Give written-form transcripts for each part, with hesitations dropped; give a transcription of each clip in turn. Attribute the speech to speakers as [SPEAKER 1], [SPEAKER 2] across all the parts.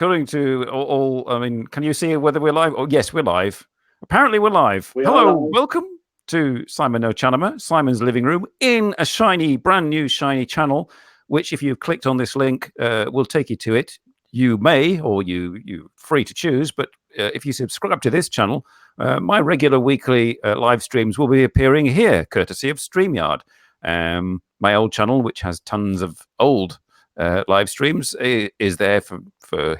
[SPEAKER 1] according to all, I mean, can you see whether we're live? Oh, yes, we're live. Apparently, we're live. Hello, welcome to Simon No Simon's living room in a shiny, brand new shiny channel, which if you've clicked on this link, will take you to it. You may, or you're free to choose, but if you subscribe to this channel, my regular weekly live streams will be appearing here, courtesy of StreamYard. My old channel, which has tons of old live streams, is there for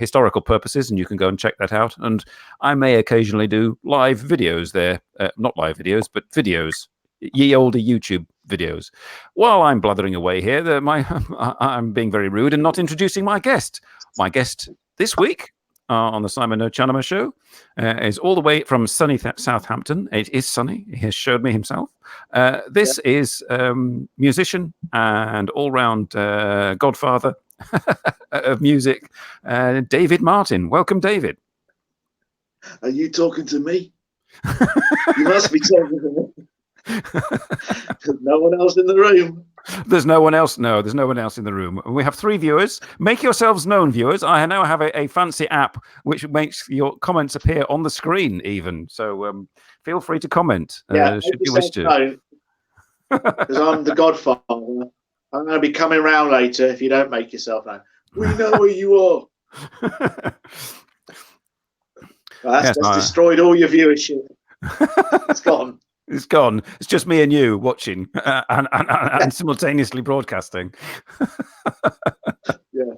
[SPEAKER 1] historical purposes, and you can go and check that out. And I may occasionally do live videos there, not live videos, but videos, ye olde YouTube videos. While I'm blathering away here, I'm being very rude and not introducing my guest. My guest this week on the Simon No Chanama show is all the way from sunny Southampton. It is sunny. He has showed me himself. This is musician and all-round godfather of music, David Martin. Welcome, David.
[SPEAKER 2] Are you talking to me? You must be talking to me. There's no one else in the room.
[SPEAKER 1] There's no one else. No, there's no one else in the room. We have 3 viewers. Make yourselves known, viewers. I now have a fancy app which makes your comments appear on the screen, even. So feel free to comment should you wish to.
[SPEAKER 2] Because I'm the Godfather. I'm going to be coming round later if you don't make yourself known. We know where you are. Well, that's destroyed all your viewership. It's gone.
[SPEAKER 1] It's gone. It's just me and you watching and simultaneously broadcasting.
[SPEAKER 2] Yeah.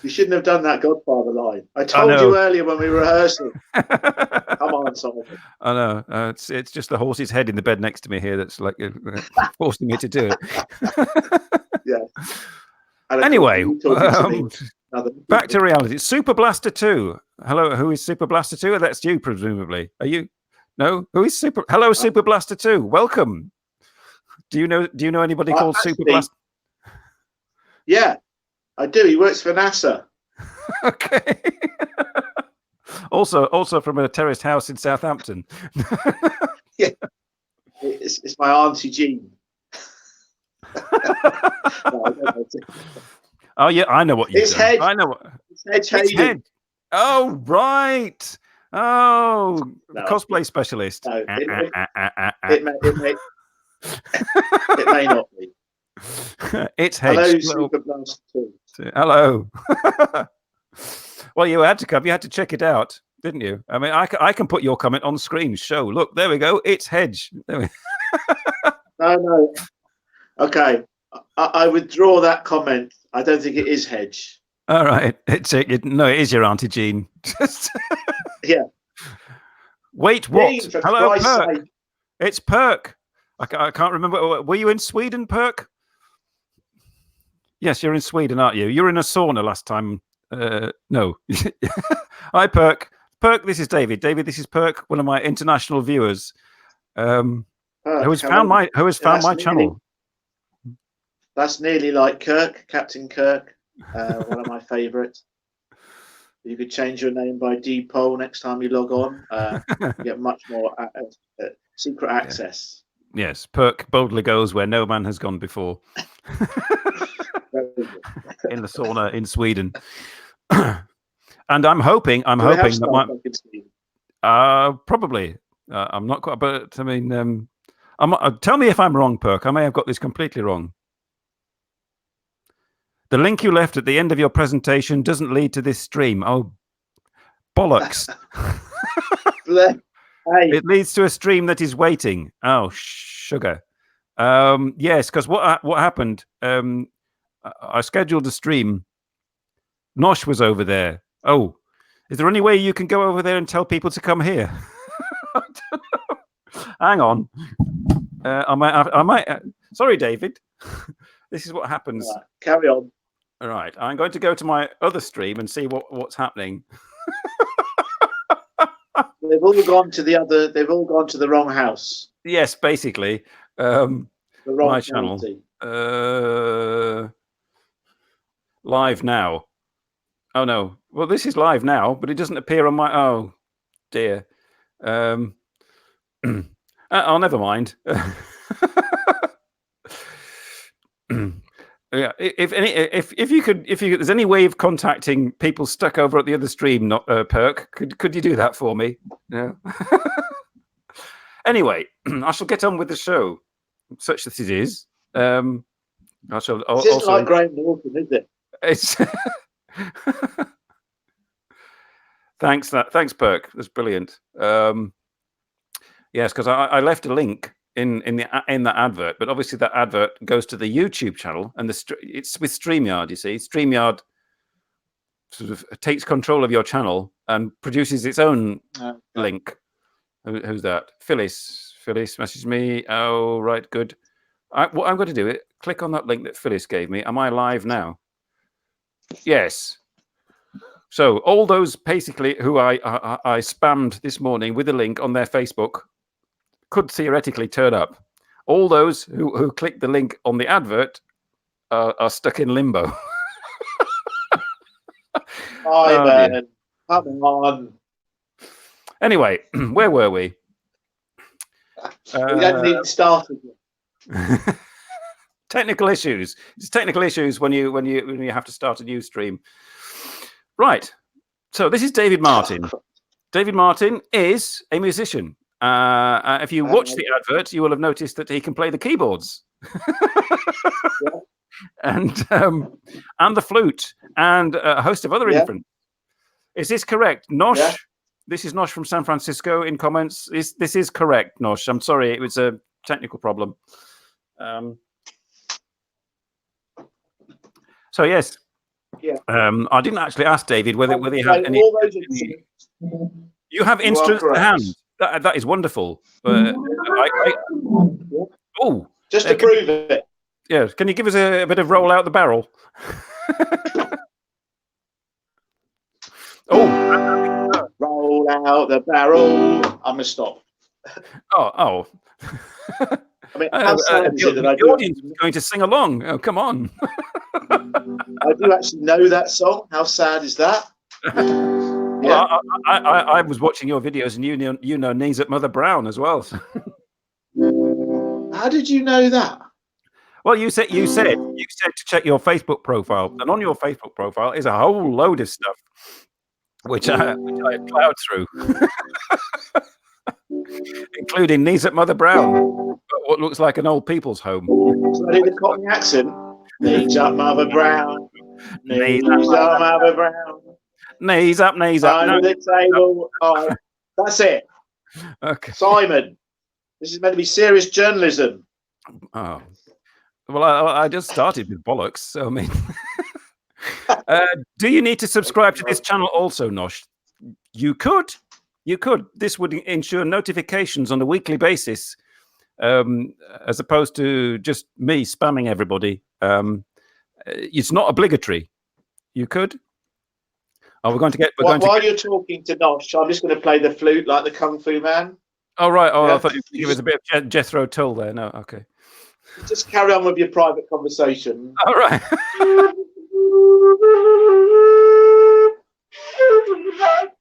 [SPEAKER 2] You shouldn't have done that Godfather line. I told you earlier when we were rehearsing. Come on, Simon.
[SPEAKER 1] I know. It's just the horse's head in the bed next to me here that's like forcing me to do it.
[SPEAKER 2] Yeah.
[SPEAKER 1] Anyway, back to reality. Super Blaster 2. Hello, who is Super Blaster 2? That's you, presumably. Are you? No, who is Super? Hello, Super Blaster 2. Welcome. Do you know anybody called Super Blaster?
[SPEAKER 2] Yeah, I do. He works for NASA.
[SPEAKER 1] Okay. also from a terraced house in Southampton.
[SPEAKER 2] Yeah, it's my auntie Jean. No, I don't know.
[SPEAKER 1] Oh yeah, I know what you.
[SPEAKER 2] It's Hedge.
[SPEAKER 1] I know what.
[SPEAKER 2] It's Hedge.
[SPEAKER 1] Oh right. Oh, no. Cosplay specialist.
[SPEAKER 2] No, it may not be.
[SPEAKER 1] It's Hedge.
[SPEAKER 2] Hello, Super Blaster 2.
[SPEAKER 1] Hello. Well, you had to come. You had to check it out, didn't you? I mean, I can put your comment on screen. Show. Look, there we go. It's Hedge.
[SPEAKER 2] No. Okay, I withdraw that comment. I don't think it is Hedge.
[SPEAKER 1] All right. No, it is your Auntie Jean.
[SPEAKER 2] Yeah.
[SPEAKER 1] Wait, what?
[SPEAKER 2] Jean, for
[SPEAKER 1] hello,
[SPEAKER 2] Christ's
[SPEAKER 1] Perk.
[SPEAKER 2] sake.
[SPEAKER 1] It's Perk. I can't remember. Were you in Sweden, Perk? Yes, you're in Sweden, aren't you? You were in a sauna last time. No. Hi, Perk. Perk, this is David. David, this is Perk, one of my international viewers, who has found my channel.
[SPEAKER 2] That's nearly like Kirk, Captain Kirk. One of my favourites. You could change your name by D-Pole next time you log on. You get much more secret access.
[SPEAKER 1] Yeah. Yes, Perk boldly goes where no man has gone before. In the sauna in Sweden. And I'm hoping that probably. I'm not quite, but I mean, tell me if I'm wrong, Perk. I may have got this completely wrong. The link you left at the end of your presentation doesn't lead to this stream. Oh, bollocks. It leads to a stream that is waiting. Oh, sugar. Yes, because what happened, I scheduled a stream. Nosh was over there. Oh, is there any way you can go over there and tell people to come here? I don't know. Hang on. I might. Sorry, David. This is what happens.
[SPEAKER 2] Right, carry on.
[SPEAKER 1] All right, I'm going to go to my other stream and see what's happening.
[SPEAKER 2] They've all gone to the wrong house.
[SPEAKER 1] Yes, basically.
[SPEAKER 2] The wrong
[SPEAKER 1] my channel. Live now. Oh no. Well, this is live now, but it doesn't appear on my. Oh dear. Oh, never mind. Yeah, if there's any way of contacting people stuck over at the other stream, not Perk, could you do that for me? Yeah. Anyway, I shall get on with the show, such as it is. I shall
[SPEAKER 2] It's just
[SPEAKER 1] also.
[SPEAKER 2] like Graham Norton, isn't it?
[SPEAKER 1] It's. Thanks, Perk. That's brilliant. Yes, because I left a link in the advert, but obviously that advert goes to the YouTube channel, and it's with StreamYard. You see, StreamYard sort of takes control of your channel and produces its own link. Who's that? Phyllis messaged me. Oh, right, good. What I'm going to do, click on that link that Phyllis gave me. Am I live now? Yes. So all those basically who I spammed this morning with a link on their Facebook could theoretically turn up. All those who clicked the link on the advert are stuck in limbo.
[SPEAKER 2] Simon, come on.
[SPEAKER 1] Anyway, where were we?
[SPEAKER 2] We don't need to start again.
[SPEAKER 1] Technical issues. It's technical issues when you have to start a new stream. Right. So this is David Martin. David Martin is a musician. If you watch the advert, you will have noticed that he can play the keyboards, and the flute, and a host of other instruments. Is this correct, Nosh? Yeah. This is Nosh from San Francisco in comments. This is correct, Nosh. I'm sorry, it was a technical problem. So yes, I didn't actually ask David whether he had any. You have instruments to hand. That is wonderful.
[SPEAKER 2] Just to prove it.
[SPEAKER 1] Yeah, can you give us a bit of roll out the barrel?
[SPEAKER 2] Roll out the barrel. I'm gonna stop.
[SPEAKER 1] Oh.
[SPEAKER 2] I mean, how sad is it that
[SPEAKER 1] the audience is going to sing along? Oh, come on.
[SPEAKER 2] I do actually know that song. How sad is that?
[SPEAKER 1] Well, I was watching your videos, and you know Knees Up Mother Brown as well.
[SPEAKER 2] How did you know that?
[SPEAKER 1] Well, you said to check your Facebook profile, and on your Facebook profile is a whole load of stuff, which I plowed through, including Knees Up Mother Brown, what looks like an old people's home.
[SPEAKER 2] So I did the Cockney accent. Knees up, Mother Brown. Knees up, Mother Brown.
[SPEAKER 1] Knees up, knees up.
[SPEAKER 2] Under the table. Oh, that's it.
[SPEAKER 1] Okay.
[SPEAKER 2] Simon, this is meant to be serious journalism.
[SPEAKER 1] Oh. Well, I just started with bollocks. So, I mean, do you need to subscribe to this channel also, Nosh? You could. This would ensure notifications on a weekly basis, as opposed to just me spamming everybody. It's not obligatory. You could. Oh, we're going to get.
[SPEAKER 2] While you're talking to Nosh, I'm just going to play the flute like the Kung Fu Man.
[SPEAKER 1] Oh, right. Oh, yeah. I thought it was a bit of Jethro Tull there. No, okay.
[SPEAKER 2] Just carry on with your private conversation.
[SPEAKER 1] All right.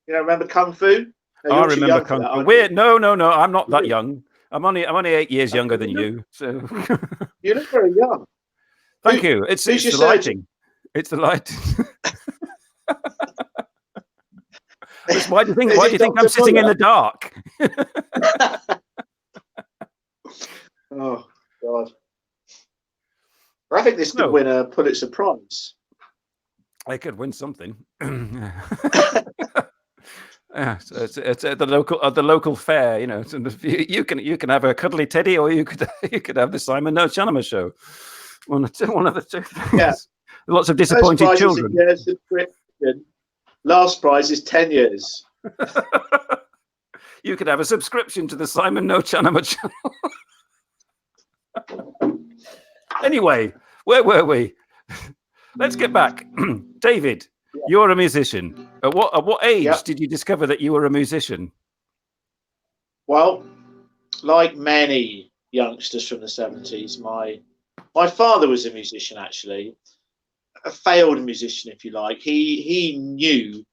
[SPEAKER 2] You know, remember Kung Fu? No,
[SPEAKER 1] I remember Kung Fu. No. I'm not that young. I'm only 8 years younger than you. So
[SPEAKER 2] you look very young.
[SPEAKER 1] Thank you. It's the lighting. It's the lighting. Why do you think I'm sitting in the dark?
[SPEAKER 2] Oh God! I think this could win a Pulitzer Prize.
[SPEAKER 1] I could win something. Yeah, so it's at the local fair, you know. So you can have a cuddly teddy, or you could have the Simon No Chanama show. One of the two things. Yeah. Lots of disappointed children.
[SPEAKER 2] Last prize is 10 years.
[SPEAKER 1] You could have a subscription to the Simon No Chanama channel. Anyway, where were we? Let's get back. David, you're a musician. At what age did you discover that you were a musician?
[SPEAKER 2] Well, like many youngsters from the 70s, my father was a musician, actually. A failed musician, if you like. He knew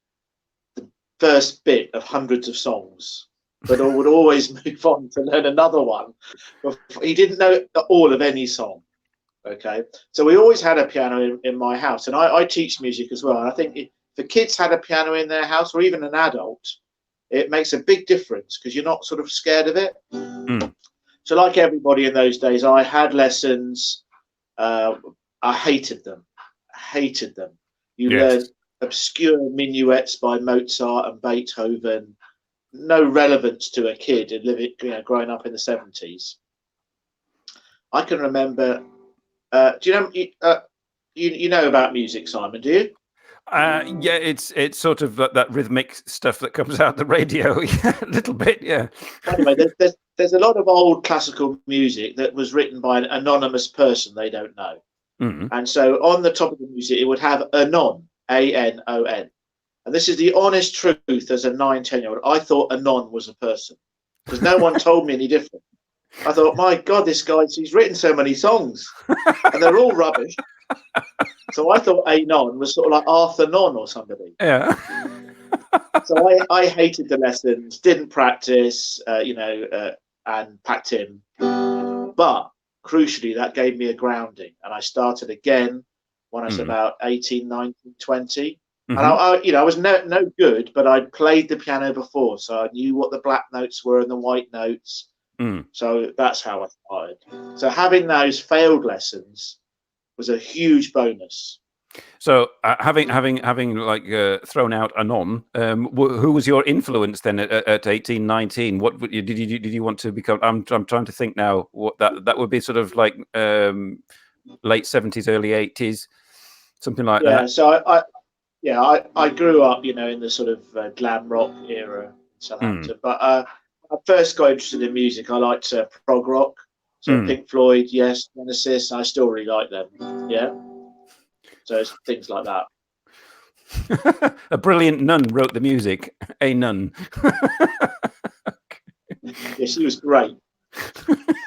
[SPEAKER 2] the first bit of hundreds of songs, but would always move on to learn another one. He didn't know all of any song. Okay, so we always had a piano in my house, and I teach music as well. And I think if the kids had a piano in their house, or even an adult, it makes a big difference because you're not sort of scared of it. So, like everybody in those days, I had lessons. I hated them. You learn obscure minuets by Mozart and Beethoven, no relevance to a kid living, growing up in the 70s. I can remember. Do you know? You know about music, Simon? Do you?
[SPEAKER 1] Yeah, it's sort of that rhythmic stuff that comes out the radio, a little bit, yeah.
[SPEAKER 2] Anyway, there's a lot of old classical music that was written by an anonymous person they don't know, and so on the top of the music it would have anon, A-N-O-N, and this is the honest truth. As a 9-10-year-old, I thought anon was a person because no one told me any different. I thought, my God, he's written so many songs and they're all rubbish. So I thought Anon was sort of like Arthur Non or somebody.
[SPEAKER 1] Yeah.
[SPEAKER 2] So I hated the lessons, didn't practice, and packed in. But crucially, that gave me a grounding. And I started again when I was about 18, 19, 20. And I was no good, but I'd played the piano before. So I knew what the black notes were and the white notes. So that's how I started. So having those failed lessons was a huge bonus.
[SPEAKER 1] So having like thrown out Anon, who was your influence then at 18, 19? What did you want to become? I'm trying to think now. What that would be, sort of like late 70s, early 80s, something like that.
[SPEAKER 2] So I grew up, in the sort of glam rock era in Southampton. But I first got interested in music. I liked prog rock, so Pink Floyd, yes, Genesis. I still really like them. Yeah. So it's things like that.
[SPEAKER 1] A brilliant nun wrote the music. A nun.
[SPEAKER 2] Yeah, she was great.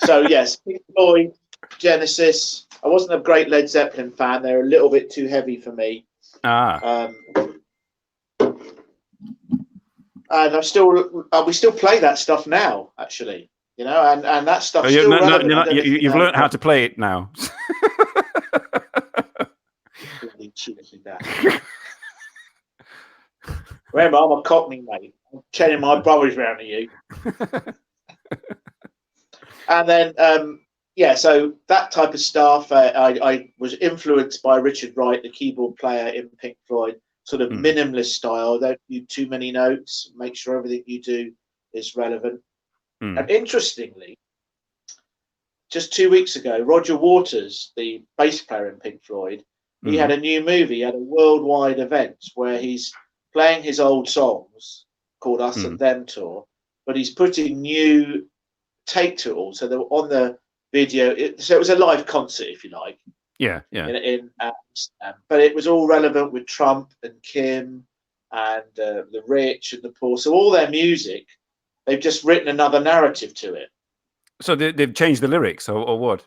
[SPEAKER 2] So yes, Pink Floyd, Genesis. I wasn't a great Led Zeppelin fan. They're a little bit too heavy for me. And we still play that stuff now, actually. And that stuff still relevant.
[SPEAKER 1] You've learned how to play it now.
[SPEAKER 2] Remember, I'm a Cockney, mate. I'm telling my brothers round to you. And then, so that type of stuff. I was influenced by Richard Wright, the keyboard player in Pink Floyd. Sort of minimalist style. Don't do too many notes. Make sure everything you do is relevant. And interestingly, just 2 weeks ago, Roger Waters, the bass player in Pink Floyd, he had a new movie, he had a worldwide event where he's playing his old songs called Us and Them Tour, but he's putting new take to it all. So they were on the video. So it was a live concert, if you like.
[SPEAKER 1] Yeah.
[SPEAKER 2] But it was all relevant with Trump and Kim and the rich and the poor. So all their music, they've just written another narrative to it.
[SPEAKER 1] So they've changed the lyrics, or what?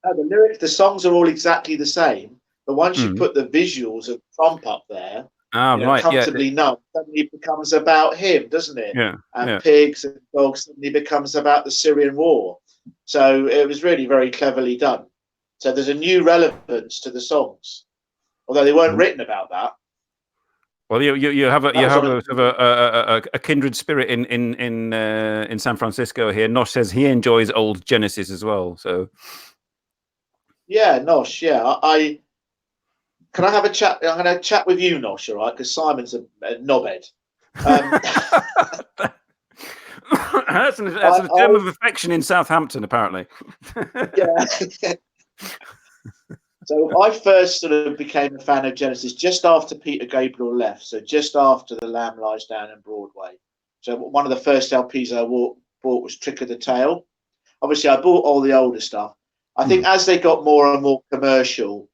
[SPEAKER 2] No, the lyrics, the songs are all exactly the same. But once you put the visuals of Trump up there, comfortably numb, suddenly it becomes about him, doesn't it?
[SPEAKER 1] Yeah.
[SPEAKER 2] And pigs and dogs suddenly becomes about the Syrian war. So it was really very cleverly done. So there's a new relevance to the songs, although they weren't written about that.
[SPEAKER 1] Well, you have a kindred spirit in San Francisco here. Nosh says he enjoys old Genesis as well. So
[SPEAKER 2] yeah, Nosh, yeah, can I have a chat? I'm going to chat with you, Nosh, all right? Because Simon's a knobhead.
[SPEAKER 1] That's a term of affection in Southampton, apparently.
[SPEAKER 2] Yeah. So I first sort of became a fan of Genesis just after Peter Gabriel left. So just after The Lamb Lies Down in Broadway. So one of the first LPs I bought was Trick of the Tail. Obviously, I bought all the older stuff. I think as they got more and more commercial,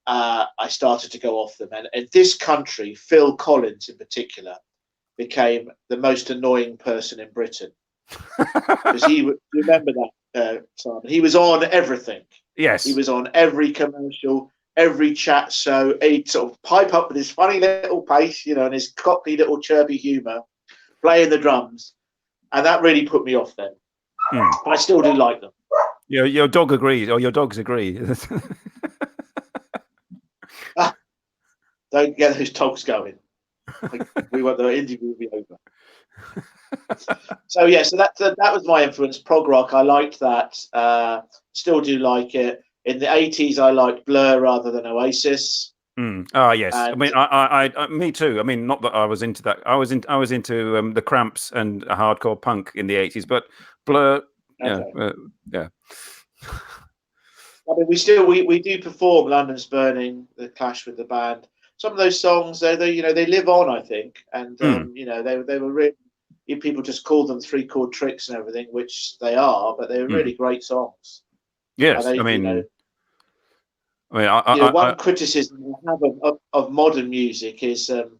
[SPEAKER 2] I started to go off them. And in this country, Phil Collins in particular became the most annoying person in Britain. Because remember that, Simon? He was on everything.
[SPEAKER 1] Yes.
[SPEAKER 2] He was on every commercial, every chat show. He'd sort of pipe up with his funny little pace, and his cockney little chirpy humour, playing the drums. And that really put me off then. But I still do like them.
[SPEAKER 1] Your dog agrees, or your dogs agree.
[SPEAKER 2] Don't get those dogs going. We want the interview will be over. So yeah, so that was my influence. Prog rock, I liked that. Still do like it. In the 80s, I liked Blur rather than Oasis.
[SPEAKER 1] Yes,
[SPEAKER 2] And,
[SPEAKER 1] I mean, I me too. I mean, not that I was into that. I was into the Cramps and hardcore punk in the 80s, but Blur, yeah,
[SPEAKER 2] okay.
[SPEAKER 1] yeah.
[SPEAKER 2] I mean, we do perform "London's Burning," the Clash with the band. Some of those songs, they live on, I think, and they were really. People just call them 3-chord tricks and everything, which they are, but they were really great songs.
[SPEAKER 1] Yes,
[SPEAKER 2] And one criticism I have of modern music is that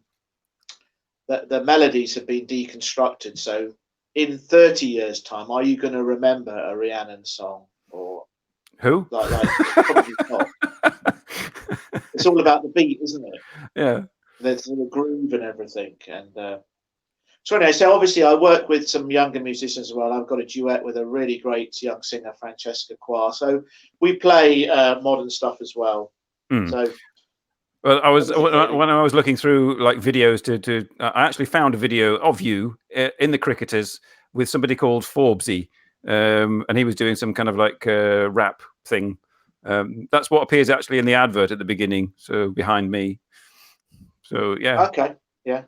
[SPEAKER 2] the melodies have been deconstructed. So, in 30 years' time, are you going to remember a Rhiannon song or
[SPEAKER 1] who?
[SPEAKER 2] Like probably not. It's all about the beat, isn't it?
[SPEAKER 1] Yeah.
[SPEAKER 2] There's the groove and everything. And so anyway, so obviously I work with some younger musicians as well. I've got a duet with a really great young singer, Francesca Qua. So we play modern stuff as well. So
[SPEAKER 1] well, when I was looking through like videos to I actually found a video of you in the Cricketers with somebody called Forbesy, and he was doing some kind of like rap thing. That's what appears actually in the advert at the beginning. So behind me. So yeah.
[SPEAKER 2] Okay. Yeah.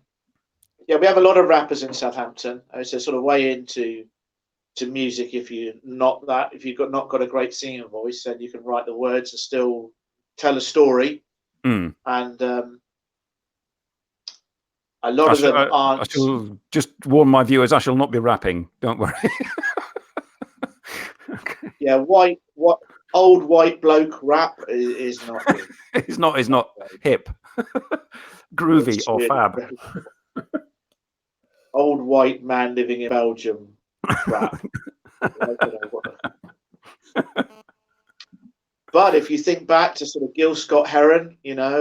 [SPEAKER 2] Yeah, we have a lot of rappers in Southampton. It's a sort of way into music. If you've not got a great singing voice, then you can write the words and still tell a story. And a lot of them aren't.
[SPEAKER 1] I shall just warn my viewers. I shall not be rapping. Don't worry.
[SPEAKER 2] Okay. Yeah, old white bloke rap is not good.
[SPEAKER 1] It's not hip, groovy, or fab.
[SPEAKER 2] Old white man living in Belgium rap. But if you think back to sort of Gil Scott-Heron,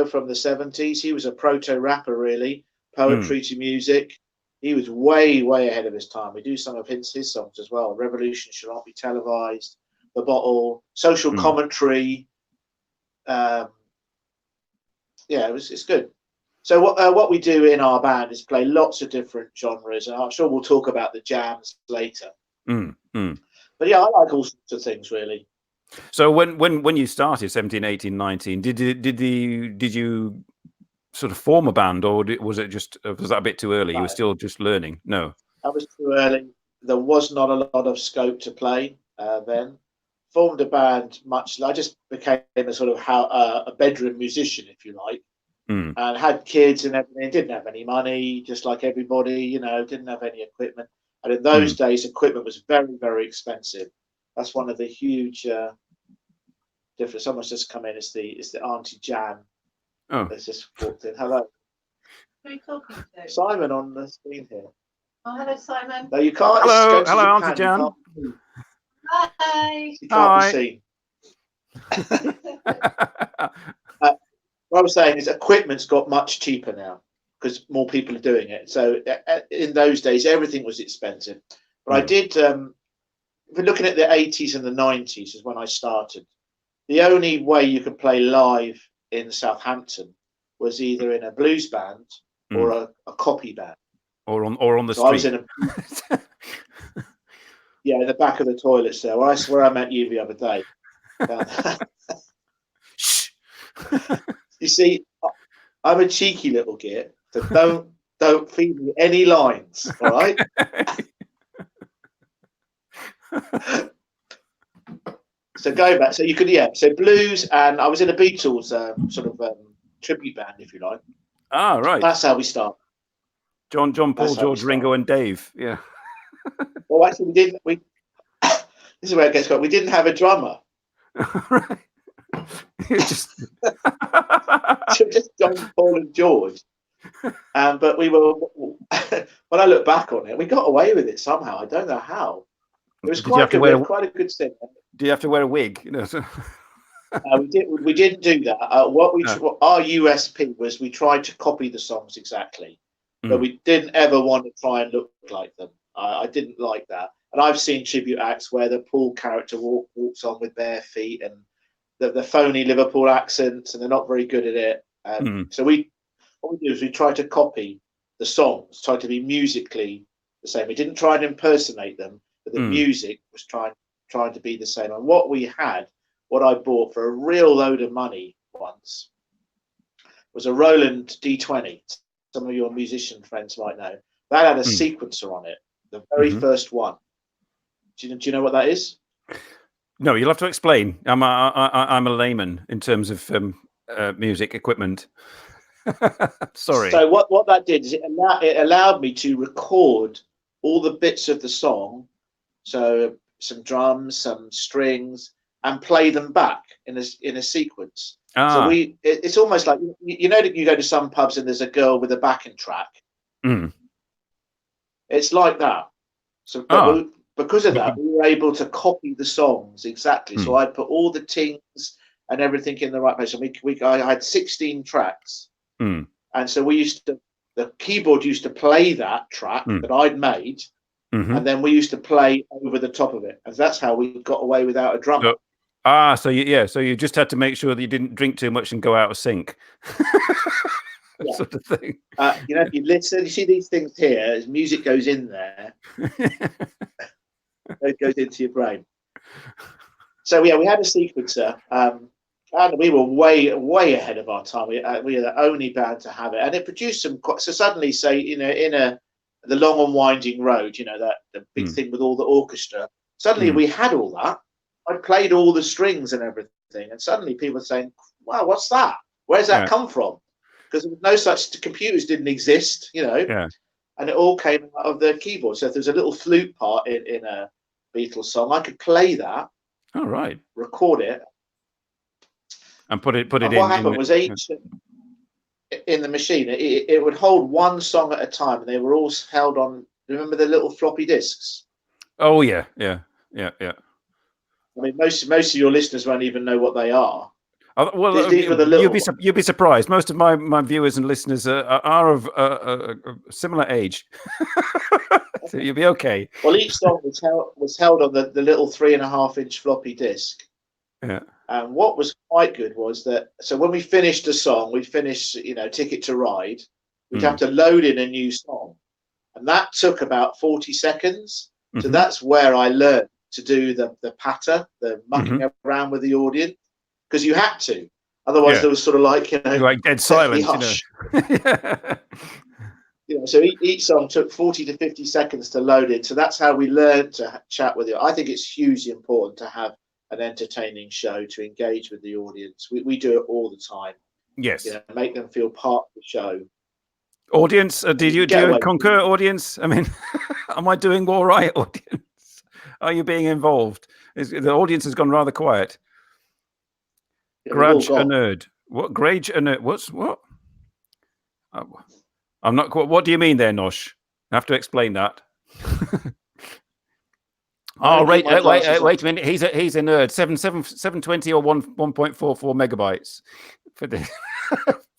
[SPEAKER 2] from the 70s, he was a proto-rapper, really. Poetry to music. He was way, way ahead of his time. We do some of his songs as well. Revolution Shall Not Be Televised, The Bottle, Social Commentary. It's good. So what we do in our band is play lots of different genres, and I'm sure we'll talk about the jams later. But yeah, I like all sorts of things, really.
[SPEAKER 1] So when you started 17, 18, 19, did you sort of form a band, or was that a bit too early? No. You were still just learning? No,
[SPEAKER 2] that was too early. There was not a lot of scope to play then. Formed a band I just became a sort of a bedroom musician, if you like, and had kids and everything. Didn't have any money, just like everybody, didn't have any equipment. And in those days, equipment was very, very expensive. That's one of the huge difference. Someone's just come in. It's the Auntie Jan.
[SPEAKER 1] Oh,
[SPEAKER 2] that's just walked in. Hello.
[SPEAKER 3] Who are you talking to?
[SPEAKER 2] Simon on the screen here.
[SPEAKER 3] Oh, hello, Simon.
[SPEAKER 2] No, you can't.
[SPEAKER 1] Hello, Auntie Jan.
[SPEAKER 3] Hi.
[SPEAKER 2] You can't be seen. What I was saying is equipment's got much cheaper now because more people are doing it. So in those days, everything was expensive. But I did. If we're looking at the 80s and the 90s is when I started. The only way you could play live in Southampton was either in a blues band or a copy band.
[SPEAKER 1] Or on the street. I was in
[SPEAKER 2] in the back of the toilets there. Well, I swear I met you the other day. You see, I'm a cheeky little git, so don't feed me any lines, all right? So going back, so you could, so blues, and I was in a Beatles sort of tribute band, if you like.
[SPEAKER 1] Ah, right.
[SPEAKER 2] That's how we start.
[SPEAKER 1] John, Paul, George, Ringo, and Dave. Yeah.
[SPEAKER 2] Well, actually, we didn't. This is where it gets going. We didn't have a drummer.
[SPEAKER 1] Right. just
[SPEAKER 2] John, Paul, and George. But we were. When I look back on it, we got away with it somehow. I don't know how. It was quite good. Quite a good thing.
[SPEAKER 1] Do you have to wear a wig?
[SPEAKER 2] We didn't do that. Our USP was we tried to copy the songs exactly, but we didn't ever want to try and look like them. I didn't like that. And I've seen tribute acts where the Paul character walks on with bare feet and the phony Liverpool accents, and they're not very good at it. So what we do is we try to copy the songs, try to be musically the same. We didn't try and impersonate them, but the music was trying to be the same. And what I bought for a real load of money once was a Roland D20. Some of your musician friends might know. That had a sequencer on it, the very first one. Do you know what that is?
[SPEAKER 1] No, you'll have to explain. I'm a layman in terms of music equipment. Sorry.
[SPEAKER 2] So what that did is it allowed me to record all the bits of the song, so some drums, some strings, and play them back in a sequence. So it's almost like you know that you go to some pubs and there's a girl with a backing track. It's like that. So because of that, we were able to copy the songs exactly. So I'd put all the tings and everything in the right place. And I had 16 tracks. And so the keyboard used to play that track that I'd made, and then we used to play over the top of it. And that's how we got away without a drummer.
[SPEAKER 1] So you just had to make sure that you didn't drink too much and go out of sync. Sort of thing.
[SPEAKER 2] If you listen, you see these things here, as music goes in there, it goes into your brain. So we had a sequencer, and we were way ahead of our time. We were the only band to have it, and it produced some. So suddenly, say in the Long and Winding Road, that the big thing with all the orchestra. Suddenly, we had all that. I played all the strings and everything, and suddenly people were saying, "Wow, what's that? Where's that come from?" Because no such computers didn't exist, and it all came out of the keyboard. So if there's a little flute part in a Beatles song, I could play that.
[SPEAKER 1] All right.
[SPEAKER 2] Record it.
[SPEAKER 1] And put it in.
[SPEAKER 2] What happened was each in the machine, it would hold one song at a time, and they were all held on. Remember the little floppy disks?
[SPEAKER 1] Oh yeah.
[SPEAKER 2] I mean, most of your listeners won't even know what they are.
[SPEAKER 1] Well,
[SPEAKER 2] These were the little
[SPEAKER 1] you'd be surprised. Most of my viewers and listeners are of a similar age, so you'll be okay.
[SPEAKER 2] Well, each song was held on the little 3.5-inch floppy disk.
[SPEAKER 1] Yeah.
[SPEAKER 2] And what was quite good was that. So when we finished a song, we'd finish, Ticket to Ride. We'd have to load in a new song, and that took about 40 seconds. So that's where I learned to do the patter, the mucking around with the audience. Because you had to, otherwise there was sort of like
[SPEAKER 1] like dead silence.
[SPEAKER 2] So each song took 40 to 50 seconds to load in. So that's how we learned to chat with you. I think it's hugely important to have an entertaining show to engage with the audience. We do it all the time.
[SPEAKER 1] Yes,
[SPEAKER 2] make them feel part of the show.
[SPEAKER 1] Audience, do you concur? Audience, I mean, am I doing all right? Audience, are you being involved? The audience has gone rather quiet. Grudge a nerd. What? Grage a nerd? What? I'm not. What do you mean there, Nosh? I have to explain that. Wait a minute. He's a nerd. 720 or 1.44 megabytes for the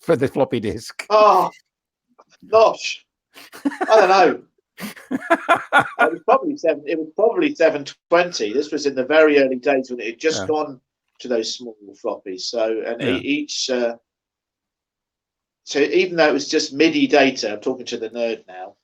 [SPEAKER 1] for the floppy disk.
[SPEAKER 2] Oh, Nosh. I don't know. It was probably 720. This was in the very early days when it had just gone to those small floppies. So each so even though it was just MIDI data, I'm talking to the nerd now.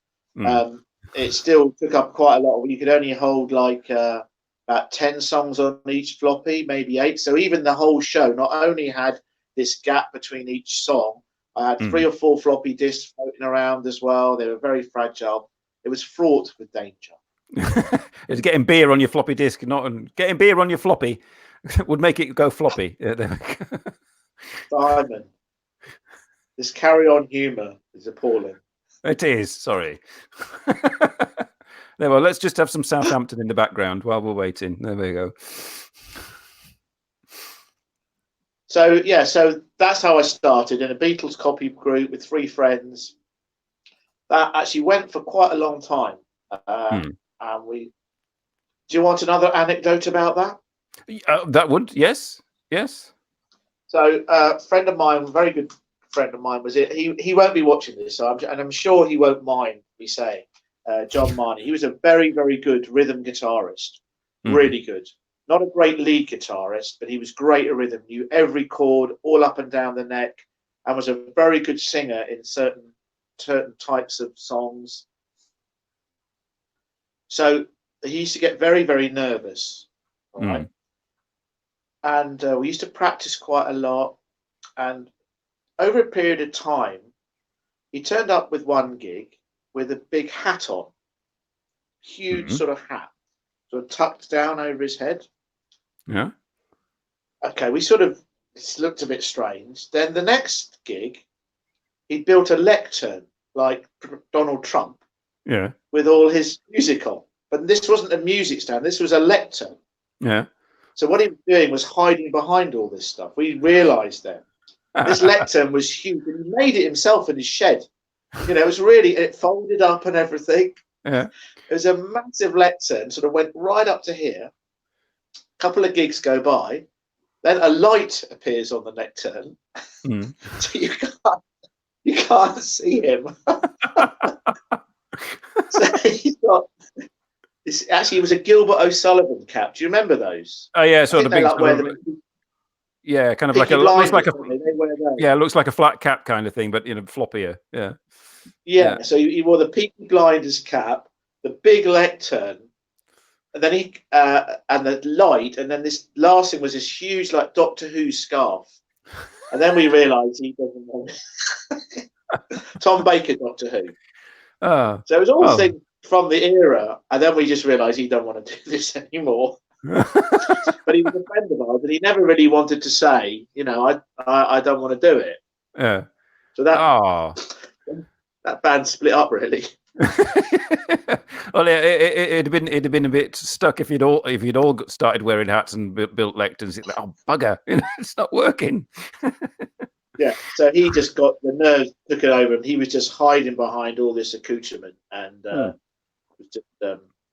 [SPEAKER 2] It still took up quite a lot. You could only hold like about 10 songs on each floppy, maybe 8. So even the whole show not only had this gap between each song, I had 3 or 4 floppy disks floating around as well. They were very fragile. It was fraught with danger.
[SPEAKER 1] It's getting beer on your floppy disk, not getting beer on your floppy would make it go floppy.
[SPEAKER 2] Simon, this carry-on humour is appalling.
[SPEAKER 1] It is. Sorry. Well, let's just have some Southampton in the background while we're waiting. There we go.
[SPEAKER 2] So that's how I started in a Beatles copy group with 3 friends. That actually went for quite a long time. And do you want another anecdote about that?
[SPEAKER 1] That would, yes.
[SPEAKER 2] So a friend of mine, a very good friend of mine, was it. He won't be watching this, so I'm sure he won't mind me saying. John Marnie. He was a very, very good rhythm guitarist. Really good. Not a great lead guitarist, but he was great at rhythm. Knew every chord all up and down the neck, and was a very good singer in certain types of songs. So he used to get very, very nervous. All right. And we used to practice quite a lot. And over a period of time, he turned up with one gig with a big hat on, huge sort of hat, sort of tucked down over his head.
[SPEAKER 1] Yeah.
[SPEAKER 2] Okay, it looked a bit strange. Then the next gig, he built a lectern like Donald Trump.
[SPEAKER 1] Yeah.
[SPEAKER 2] With all his music on. But this wasn't a music stand, this was a lectern.
[SPEAKER 1] Yeah.
[SPEAKER 2] So what he was doing was hiding behind all this stuff. We realised then. This lectern was huge, and he made it himself in his shed. It was it folded up and everything.
[SPEAKER 1] Yeah.
[SPEAKER 2] It was a massive lectern, sort of went right up to here. A couple of gigs go by, then a light appears on the lectern, so you can't see him. So he's got this. Actually, it was a Gilbert O'Sullivan cap. Do you remember those?
[SPEAKER 1] Oh yeah, sort of big. Yeah, kind of like looks like it looks like a flat cap kind of thing, but floppier. Yeah.
[SPEAKER 2] Yeah. So he wore the Peaky Blinders cap, the big lectern, and then and the light, and then this last thing was this huge like Doctor Who scarf, and then we realised he doesn't want Tom Baker Doctor Who. So it was all things from the era, and then we just realised he don't want to do this anymore. But he was a friend of ours, and he never really wanted to say, I don't want to do it.
[SPEAKER 1] Yeah.
[SPEAKER 2] So that band split up really.
[SPEAKER 1] Well, it'd have been a bit stuck if you'd all started wearing hats and built lecterns. It's like, oh bugger, it's not working.
[SPEAKER 2] Yeah, so he just got the nerves, took it over, and he was just hiding behind all this accoutrement, and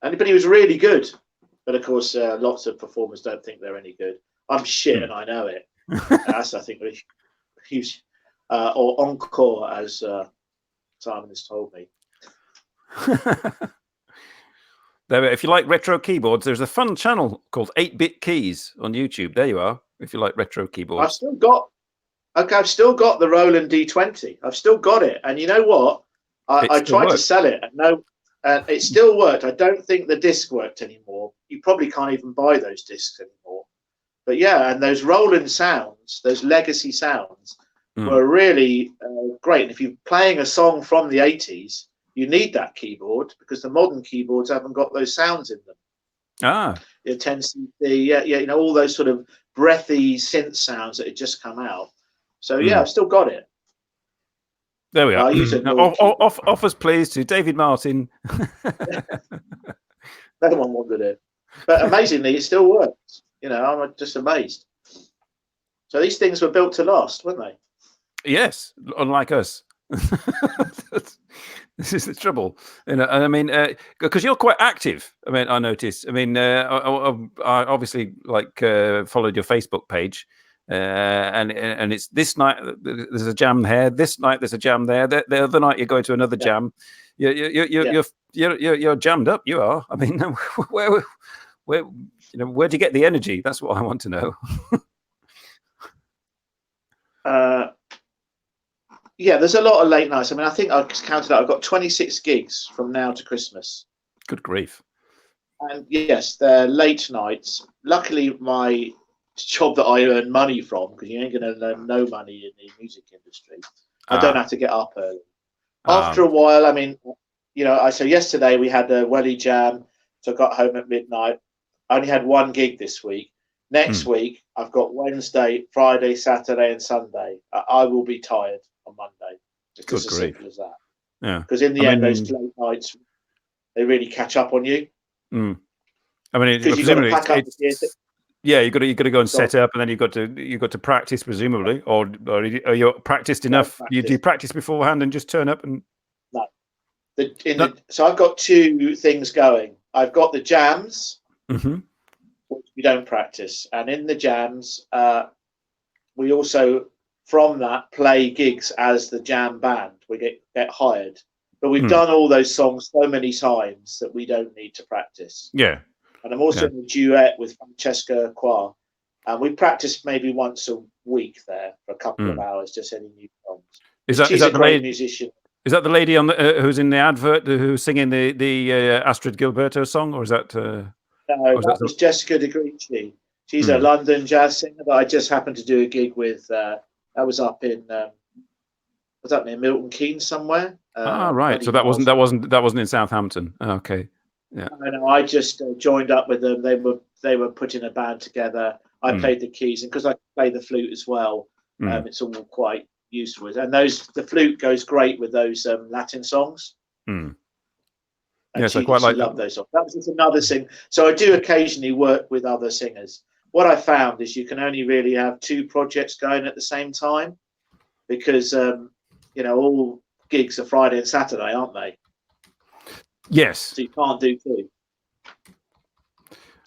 [SPEAKER 2] but he was really good. But of course, lots of performers don't think they're any good. I'm shit, and I know it. That's, I think, really huge. Or encore, as Simon has told me.
[SPEAKER 1] If you like retro keyboards, there's a fun channel called 8-Bit Keys on YouTube. There you are. If you like retro keyboards,
[SPEAKER 2] I've still got the Roland D20. I've still got it, and you know what? I tried to sell it, and no, it still worked. I don't think the disc worked anymore. You probably can't even buy those discs anymore. But yeah, and those Roland sounds, those legacy sounds, were really great. And if you're playing a song from the 80s, you need that keyboard because the modern keyboards haven't got those sounds in them. 10cc, all those sort of breathy synth sounds that had just come out. So yeah, I've still got it.
[SPEAKER 1] There we are. Offers please to David Martin.
[SPEAKER 2] No one wanted it, but amazingly, it still works. I'm just amazed. So these things were built to last, weren't they?
[SPEAKER 1] Yes, unlike us. This is the trouble, and I mean, because you're quite active. I mean, I noticed. I mean, I obviously followed your Facebook page. And it's this night there's a jam here. This night there's a jam there. The other night you're going to another jam. You're jammed up. You are. I mean, where do you get the energy? That's what I want to know.
[SPEAKER 2] There's a lot of late nights. I mean, I think I counted out. I've got 26 gigs from now to Christmas.
[SPEAKER 1] Good grief!
[SPEAKER 2] And yes, they're late nights. Luckily, my job that I earn money from, because you ain't going to earn no money in the music industry. I don't have to get up early. After a while, I mean, so yesterday we had a Welly jam, so I got home at midnight. I only had one gig this week. Next week, I've got Wednesday, Friday, Saturday, and Sunday. I will be tired on Monday. Just as simple as that.
[SPEAKER 1] Yeah.
[SPEAKER 2] Because in the end, those late nights, they really catch up on you.
[SPEAKER 1] I mean, because you've got to pack up. Yeah, you got to go and set up, and then you've got to practice, presumably, or are you practiced enough? You do practice beforehand and just turn up and.
[SPEAKER 2] No, so I've got two things going. I've got the jams, which we don't practice, and in the jams, we also from that play gigs as the jam band. We get hired But we've done all those songs so many times that we don't need to practice.
[SPEAKER 1] Yeah.
[SPEAKER 2] And I'm also in a duet with Francesca Qua. And we practice maybe once a week there for a couple of hours, just any new songs. She's a great musician.
[SPEAKER 1] Is that the lady on the who's in the advert who's singing the Astrid Gilberto song, or is that?
[SPEAKER 2] No, that was Jessica De Greci. She's a London jazz singer that I just happened to do a gig with. That was up in was that near Milton Keynes somewhere?
[SPEAKER 1] Right. So that wasn't in Southampton. Okay. Yeah.
[SPEAKER 2] No, I just joined up with them. They were putting a band together. I played the keys, and because I play the flute as well, it's all quite useful. And the flute goes great with those Latin songs.
[SPEAKER 1] Yes, I quite
[SPEAKER 2] love those songs. That was just another thing. So I do occasionally work with other singers. What I found is you can only really have 2 projects going at the same time, because all gigs are Friday and Saturday, aren't they?
[SPEAKER 1] Yes.
[SPEAKER 2] So you can't do 2.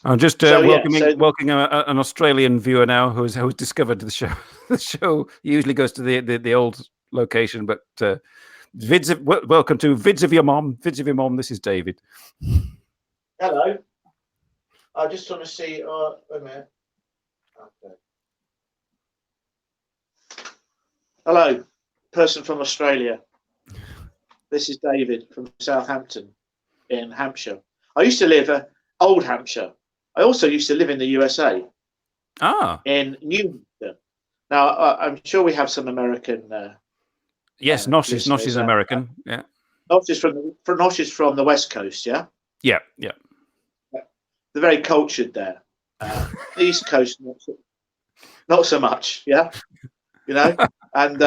[SPEAKER 1] I'm just welcoming an Australian viewer now who's discovered the show. The show usually goes to the old location, but welcome to Vids of Your Mom. Vids of Your Mom. This is David.
[SPEAKER 2] Hello. I just want to see. Wait a minute. Okay. Hello, person from Australia. This is David from Southampton in Hampshire. I used to live Old Hampshire. I also used to live in the USA. In New Hampshire. Now, I'm sure we have some American.
[SPEAKER 1] Yes, Nosh is American. Yeah.
[SPEAKER 2] Nosh is from the West Coast. Yeah.
[SPEAKER 1] Yeah.
[SPEAKER 2] They're very cultured there. East Coast, not so much. Yeah. And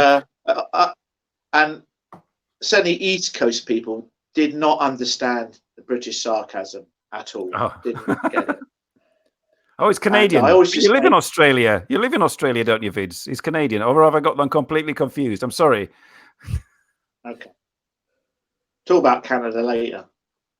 [SPEAKER 2] certainly East Coast people did not understand the British sarcasm at all. Didn't get it.
[SPEAKER 1] Oh, it's Canadian. You live in Australia. You live in Australia, don't you, Vids? He's Canadian. Or have I got them completely confused? I'm sorry.
[SPEAKER 2] Okay. Talk about Canada later.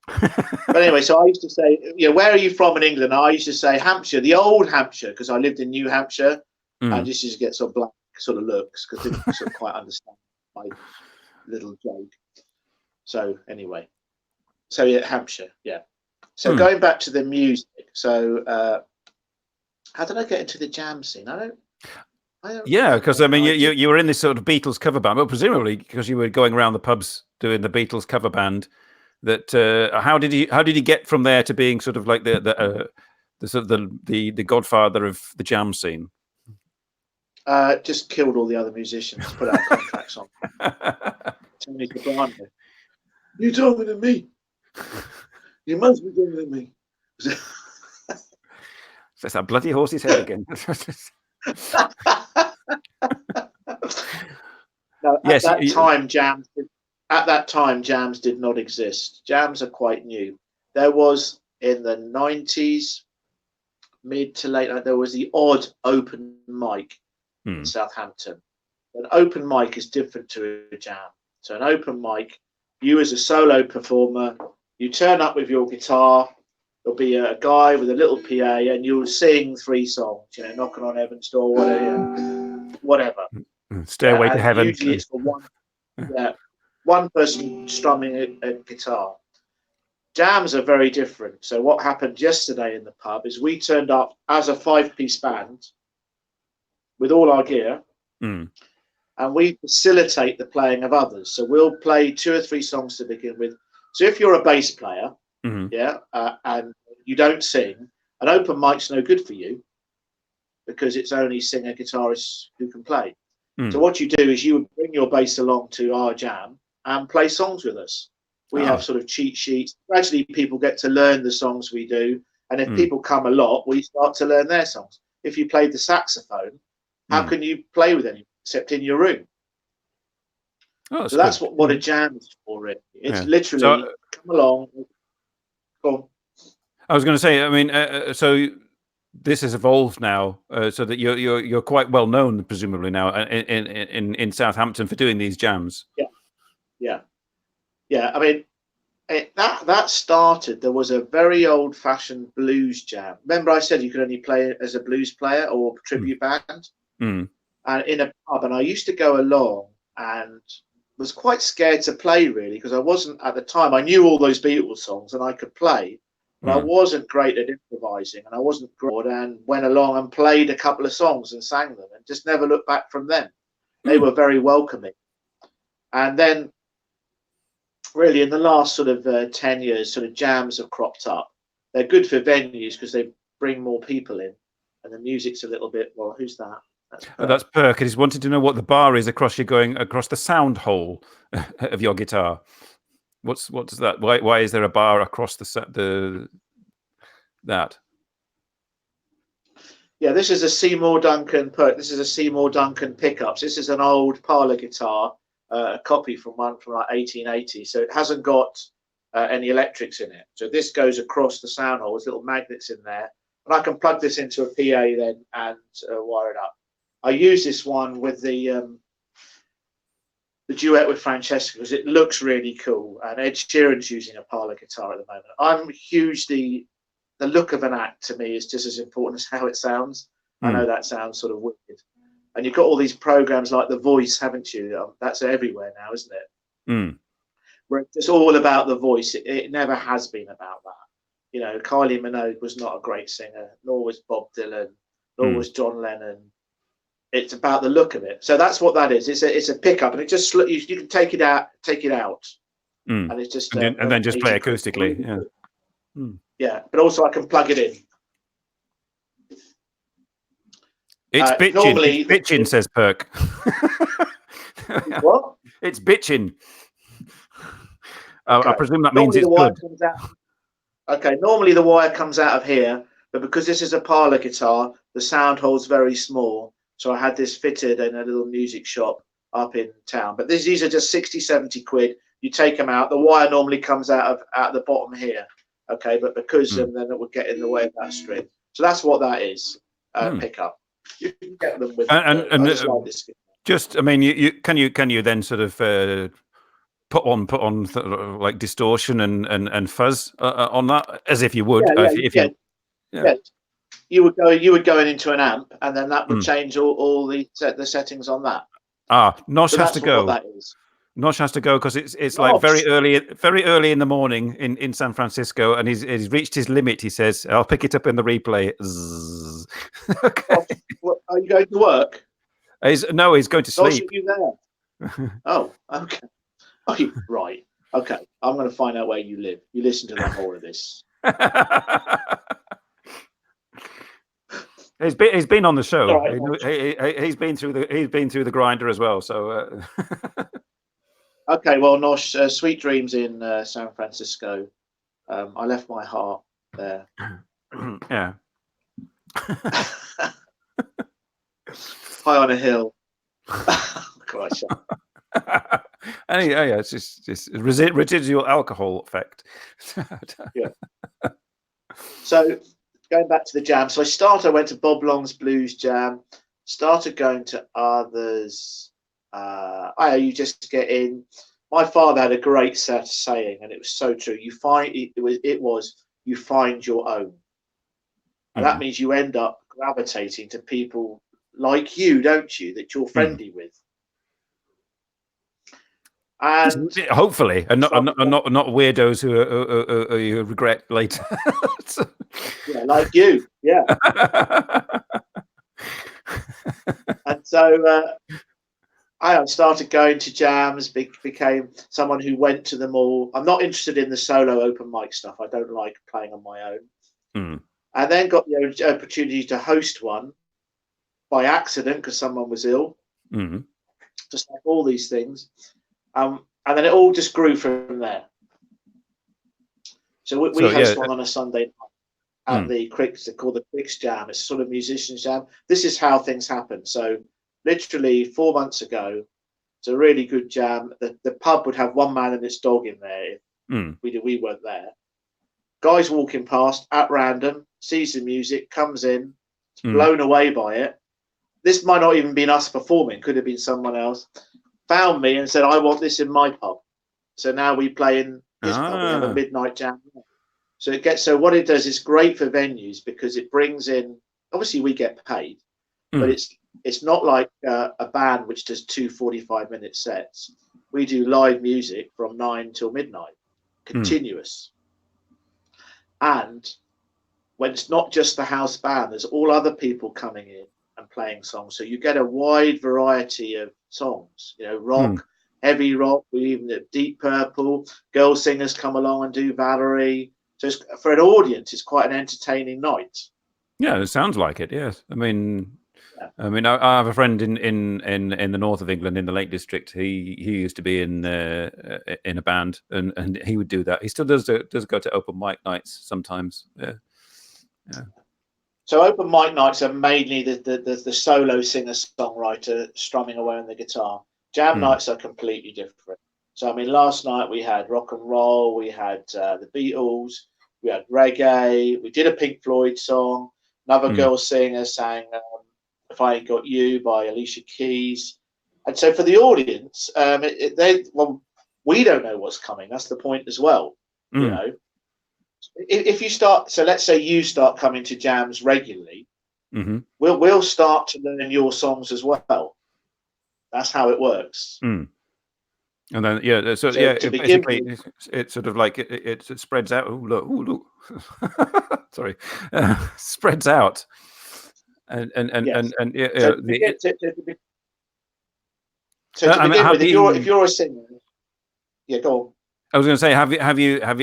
[SPEAKER 2] But anyway, so I used to say, where are you from in England? I used to say Hampshire, the old Hampshire, because I lived in New Hampshire. I just used to get sort of blank sort of looks because I didn't sort of quite understand my little joke. So anyway, Hampshire, yeah. So going back to the music, so how did I get into the jam scene? I don't.
[SPEAKER 1] Yeah, because I mean, you were in this sort of Beatles cover band, well, presumably because you were going around the pubs doing the Beatles cover band. That how did you get from there to being sort of like the godfather of the jam scene?
[SPEAKER 2] Just killed all the other musicians, put out contracts on. Tony Soprano. You're talking to me. You must be talking to me.
[SPEAKER 1] That's that bloody horse's head again.
[SPEAKER 2] No, at that time, jams did not exist. Jams are quite new. There was in the 90s, mid to late, there was the odd open mic in Southampton. An open mic is different to a jam. So an open mic, you as a solo performer, you turn up with your guitar. There'll be a guy with a little PA, and you'll sing 3 songs. Knocking on Heaven's Door, whatever.
[SPEAKER 1] Stairway to Heaven.
[SPEAKER 2] Usually it's for one person strumming a guitar. Jams are very different. So what happened yesterday in the pub is we turned up as a 5-piece band with all our gear, and we facilitate the playing of others. So we'll play 2 or 3 songs to begin with. So if you're a bass player, and you don't sing, an open mic's no good for you because it's only singer guitarists who can play. So what you do is you would bring your bass along to our jam and play songs with us. We have sort of cheat sheets. Gradually, people get to learn the songs we do, and if people come a lot, we start to learn their songs. If you played the saxophone, how can you play with anyone except in your room? So that's what a jam is for, really. It's literally come along. Go on.
[SPEAKER 1] I was going to say, I mean, so this has evolved now, so that you're quite well known, presumably now in Southampton for doing these jams.
[SPEAKER 2] Yeah. I mean, that started. There was a very old-fashioned blues jam. Remember, I said you could only play as a blues player or tribute band, and in a pub. And I used to go along, and was quite scared to play, really, because I wasn't at the time. I knew all those Beatles songs and I could play, but I wasn't great at improvising, and I wasn't great, and went along and played a couple of songs and sang them and just never looked back from them. They were very welcoming. And then really in the last sort of 10 years, sort of jams have cropped up. They're good for venues because they bring more people in, and the music's a little bit, well, who's that?
[SPEAKER 1] That's Perk. He's wanted to know what the bar is across the sound hole of your guitar. What's that? Why is there a bar across that?
[SPEAKER 2] Yeah, this is a Seymour Duncan Perk. This is a Seymour Duncan pickups. This is an old parlour guitar, a copy from like 1880. So it hasn't got any electrics in it. So this goes across the sound hole. There's little magnets in there, and I can plug this into a PA then and wire it up. I use this one with the duet with Francesca because it looks really cool. And Ed Sheeran's using a parlour guitar at the moment. I'm hugely, the look of an act to me is just as important as how it sounds. I know that sounds sort of weird. And you've got all these programs like The Voice, haven't you? That's everywhere now, isn't it? Where it's all about the voice. It never has been about that. You know, Kylie Minogue was not a great singer, nor was Bob Dylan, nor was John Lennon. It's about the look of it. So that's what that is. It's a pickup, and it just you can take it out, and it's just
[SPEAKER 1] and then just play acoustically. Yeah.
[SPEAKER 2] Yeah, but also I can plug it in.
[SPEAKER 1] It's bitching.
[SPEAKER 2] Normally,
[SPEAKER 1] it's bitching, says Perk.
[SPEAKER 2] What?
[SPEAKER 1] It's bitching.
[SPEAKER 2] Okay.
[SPEAKER 1] I presume that means it's good.
[SPEAKER 2] Okay, normally the wire comes out of here, but because this is a parlour guitar, the sound hole's very small. So I had this fitted in a little music shop up in town. But these are just 60, 70 quid. You take them out. The wire normally comes out the bottom here. Okay, but because then it would get in the way of that string. So that's what that is. Pickup. You can get them with.
[SPEAKER 1] And
[SPEAKER 2] I just like this.
[SPEAKER 1] Just, I mean, you can you then sort of put on like distortion and fuzz on that as if you would.
[SPEAKER 2] Yeah. You would go into an amp, and then that would change all the settings on that.
[SPEAKER 1] Nosh has to go.
[SPEAKER 2] What that is.
[SPEAKER 1] Nosh has to go because it's like very early in the morning in San Francisco, and he's reached his limit. He says, "I'll pick it up in the replay." Okay.
[SPEAKER 2] Well, are you going to work?
[SPEAKER 1] He's going to sleep.
[SPEAKER 2] Are you there? Oh, okay. Oh, right. Okay. I'm going to find out where you live. You listen to the whole of this.
[SPEAKER 1] He's been on the show.
[SPEAKER 2] Right.
[SPEAKER 1] He's been through the grinder as well. So
[SPEAKER 2] okay, well, Nosh, sweet dreams in San Francisco. I left my heart there.
[SPEAKER 1] Yeah.
[SPEAKER 2] High on a hill. Christ.
[SPEAKER 1] Yeah, it's just residual alcohol effect.
[SPEAKER 2] Yeah. So going back to the jam. So I went to Bob Long's Blues Jam, started going to others. You just get in. My father had a great saying, and it was so true. You find you find your own. And that means you end up gravitating to people like you, don't you, that you're friendly with. And
[SPEAKER 1] hopefully, and not weirdos who you regret later.
[SPEAKER 2] Yeah, like you, yeah. And so I started going to jams, became someone who went to them all. I'm not interested in the solo open mic stuff. I don't like playing on my own. And then got the opportunity to host one by accident because someone was ill. Just like all these things. And then it all just grew from there. So we host one on a Sunday night at the Cricks. They're called the Cricks Jam. It's sort of musicians jam. This is how things happen. So literally 4 months ago, it's a really good jam. The pub would have one man and his dog in there. We weren't there. Guys walking past at random, sees the music, comes in, blown away by it. This might not even been us performing. Could have been someone else. Found me and said, I want this in my pub. So now we play in this pub. We have a midnight jam. So what it does is great for venues because it brings in, obviously we get paid, but it's not like a band which does 2 45-minute sets. We do live music from 9 till midnight, continuous. And when it's not just the house band, there's all other people coming in and playing songs. So you get a wide variety of songs, rock, heavy rock, we even have Deep Purple, girl singers come along and do Valerie. So for an audience, it's quite an entertaining night.
[SPEAKER 1] Yeah, it sounds like it. Yes, I mean, I have a friend in the north of England, in the Lake District. He used to be in a band, and he would do that. He still does go to open mic nights sometimes. Yeah.
[SPEAKER 2] So open mic nights are mainly the solo singer-songwriter strumming away on the guitar. Jam nights are completely different. So, I mean, last night we had rock and roll, we had the Beatles, we had reggae, we did a Pink Floyd song, another girl singer sang If I Ain't Got You by Alicia Keys. And so for the audience, we don't know what's coming. That's the point as well, If you start, so let's say you start coming to jams regularly, we'll start to learn your songs as well. That's how it works.
[SPEAKER 1] And then basically it's sort of like it spreads out. Oh look, sorry, spreads out, and
[SPEAKER 2] if you're a singer, go on.
[SPEAKER 1] I was going to say,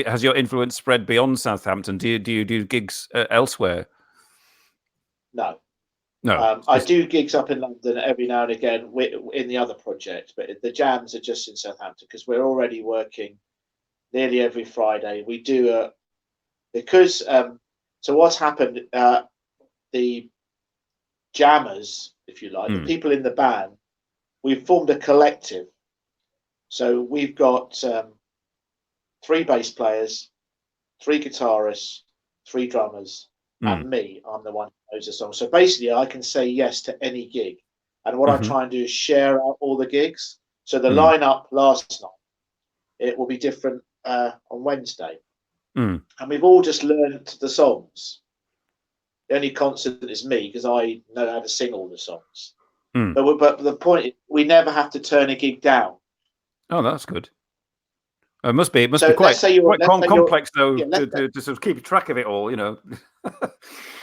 [SPEAKER 1] has your influence spread beyond Southampton? Do you do gigs elsewhere?
[SPEAKER 2] No.
[SPEAKER 1] No.
[SPEAKER 2] I do gigs up in London every now and again in the other project, but the jams are just in Southampton because we're already working nearly every Friday. We do so what's happened, the jammers, if you like, the people in the band, we've formed a collective. So we've got 3 bass players, 3 guitarists, 3 drummers, and me. I'm the one who knows the song. So basically, I can say yes to any gig. And what I try and do is share out all the gigs. So the lineup last night, it will be different on Wednesday. And we've all just learned the songs. The only constant is me because I know how to sing all the songs. But the point is, we never have to turn a gig down.
[SPEAKER 1] Oh, that's good. It must be quite complex though to sort of keep track of it all,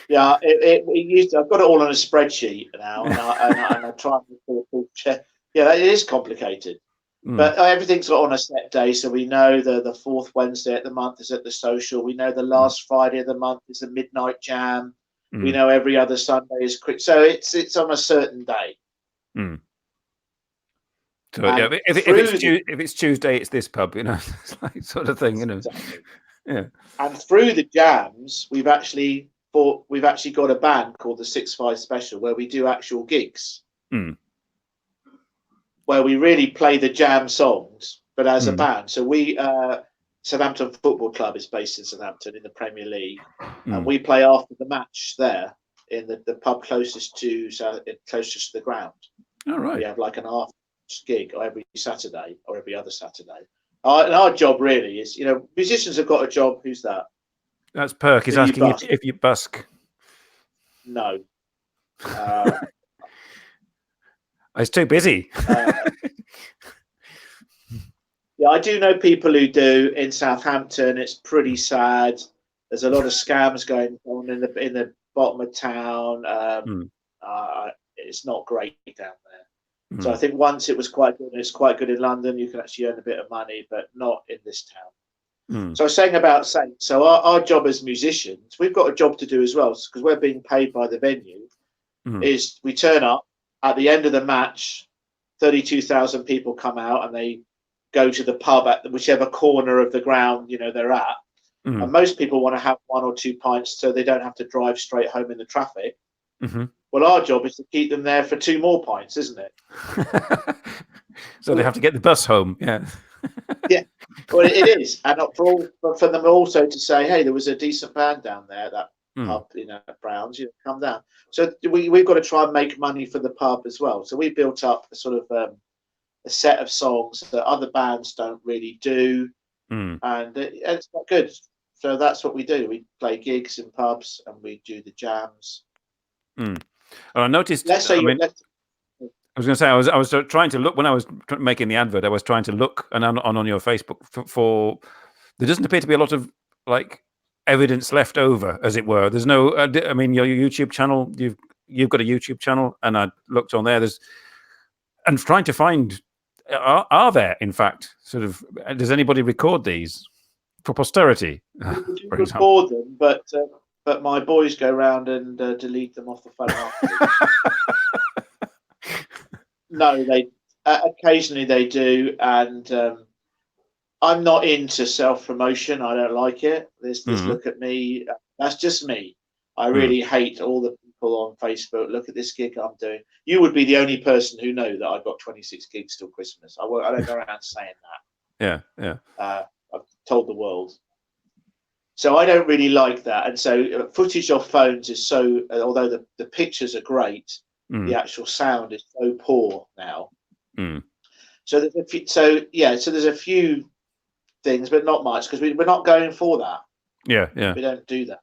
[SPEAKER 2] Yeah, I've got it all on a spreadsheet now, and I try and check. Yeah, it is complicated, but everything's on a set day, so we know the 4th Wednesday of the month is at the Social. We know the last Friday of the month is the midnight jam. We know every other Sunday is quick, so it's on a certain day.
[SPEAKER 1] So if it's Tuesday, it's this pub, it's like sort of thing,
[SPEAKER 2] Exactly.
[SPEAKER 1] Yeah.
[SPEAKER 2] And through the jams, we've actually got a band called the 6-5 Special where we do actual gigs, where we really play the jam songs, but as a band. So we Southampton Football Club is based in Southampton in the Premier League, and we play after the match there in the pub closest to the ground.
[SPEAKER 1] All right.
[SPEAKER 2] We have like an after gig every Saturday or every other Saturday. And our job really is, musicians have got a job. Who's that?
[SPEAKER 1] That's Perk. He's asking if you busk.
[SPEAKER 2] No.
[SPEAKER 1] It's too busy.
[SPEAKER 2] Yeah, I do know people who do in Southampton. It's pretty sad. There's a lot of scams going on in the bottom of town. It's not great down there. So I think once it was quite good, and it's quite good in London. You can actually earn a bit of money, but not in this town. So I was saying about Saints. So our job as musicians, we've got a job to do as well, because we're being paid by the venue. Is we turn up at the end of the match, 32,000 people come out, and they go to the pub at whichever corner of the ground they're at. And most people want to have 1 or 2 pints so they don't have to drive straight home in the traffic. Well, our job is to keep them there for 2 more pints, isn't it?
[SPEAKER 1] So they have to get the bus home. Yeah.
[SPEAKER 2] Yeah. Well, it is, and for them also to say, hey, there was a decent band down there at that pub, at Browns. Come down. So we've got to try and make money for the pub as well. So we built up a sort of a set of songs that other bands don't really do, and it's not good. So that's what we do. We play gigs in pubs and we do the jams.
[SPEAKER 1] I noticed.
[SPEAKER 2] Let's say
[SPEAKER 1] I mean,
[SPEAKER 2] let's,
[SPEAKER 1] I was going to say I was trying to look when I was making the advert. I was trying to look and on your Facebook for there doesn't appear to be a lot of like evidence left over, as it were. There's no. I mean, your YouTube channel. You've got a YouTube channel, and I looked on there. And trying to find. Are there, in fact, sort of? Does anybody record these for posterity?
[SPEAKER 2] we do
[SPEAKER 1] For example.
[SPEAKER 2] record them, but my boys go around and delete them off the phone afterwards. No, they occasionally they do, and I'm not into self-promotion. I don't like it. This look at me. That's just me. I really hate all the people on Facebook. Look at this gig I'm doing. You would be the only person who know that I've got 26 gigs till Christmas. I don't go around saying that.
[SPEAKER 1] Yeah.
[SPEAKER 2] I've told the world. So I don't really like that. And so footage off phones is so, although the pictures are great, the actual sound is so poor now. So there's a few things, but not much, because we're not going for that.
[SPEAKER 1] Yeah.
[SPEAKER 2] We don't do that.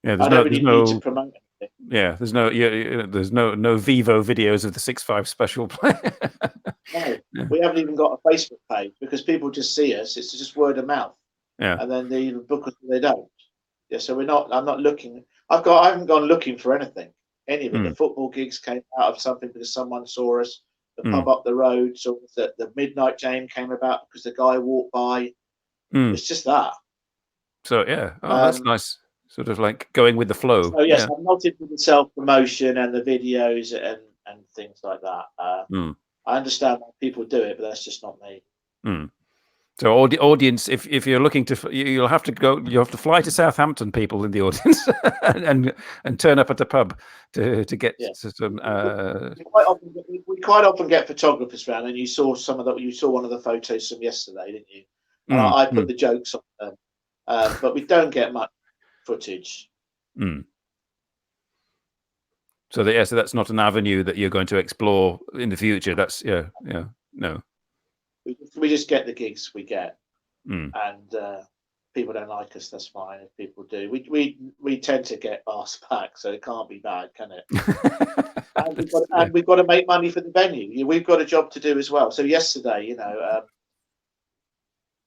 [SPEAKER 1] Yeah,
[SPEAKER 2] I don't really need to promote anything.
[SPEAKER 1] Yeah, there's no Vivo videos of the 6.5 special play.
[SPEAKER 2] No, we haven't even got a Facebook page because people just see us. It's just word of mouth.
[SPEAKER 1] Yeah,
[SPEAKER 2] and then they either book us or they don't. Yeah, so I'm not looking. I haven't gone looking for anything. Any of it. The football gigs came out of something because someone saw us. The pub up the road, so the midnight jam came about because the guy walked by. It's just that.
[SPEAKER 1] So yeah, that's nice. Sort of like going with the flow.
[SPEAKER 2] So yes, I'm not into the self-promotion and the videos and things like that. I understand why people do it, but that's just not me.
[SPEAKER 1] So audience, if you're looking to, you'll have to fly to Southampton, people in the audience, and turn up at the pub to get some.
[SPEAKER 2] We quite often get photographers around, and you saw one of the photos from yesterday, didn't you? And I put the jokes on them, but we don't get much footage.
[SPEAKER 1] So that's not an avenue that you're going to explore in the future. That's no.
[SPEAKER 2] We just get the gigs we get, and people don't like us. That's fine. If people do, we tend to get asked back, so it can't be bad, can it? and we've got to make money for the venue. We've got a job to do as well. So yesterday,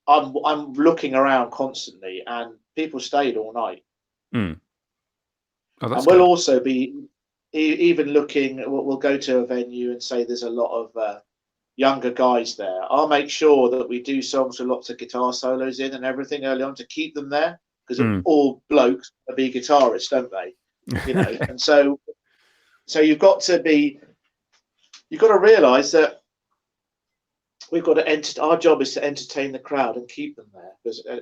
[SPEAKER 2] I'm looking around constantly, and people stayed all night.
[SPEAKER 1] Oh,
[SPEAKER 2] and we'll also be even looking. We'll go to a venue and say there's a lot of younger guys there. I'll make sure that we do songs with lots of guitar solos in and everything early on to keep them there, because all blokes want to be guitarists, don't they? And so you've got to realise that we've got to our job is to entertain the crowd and keep them there,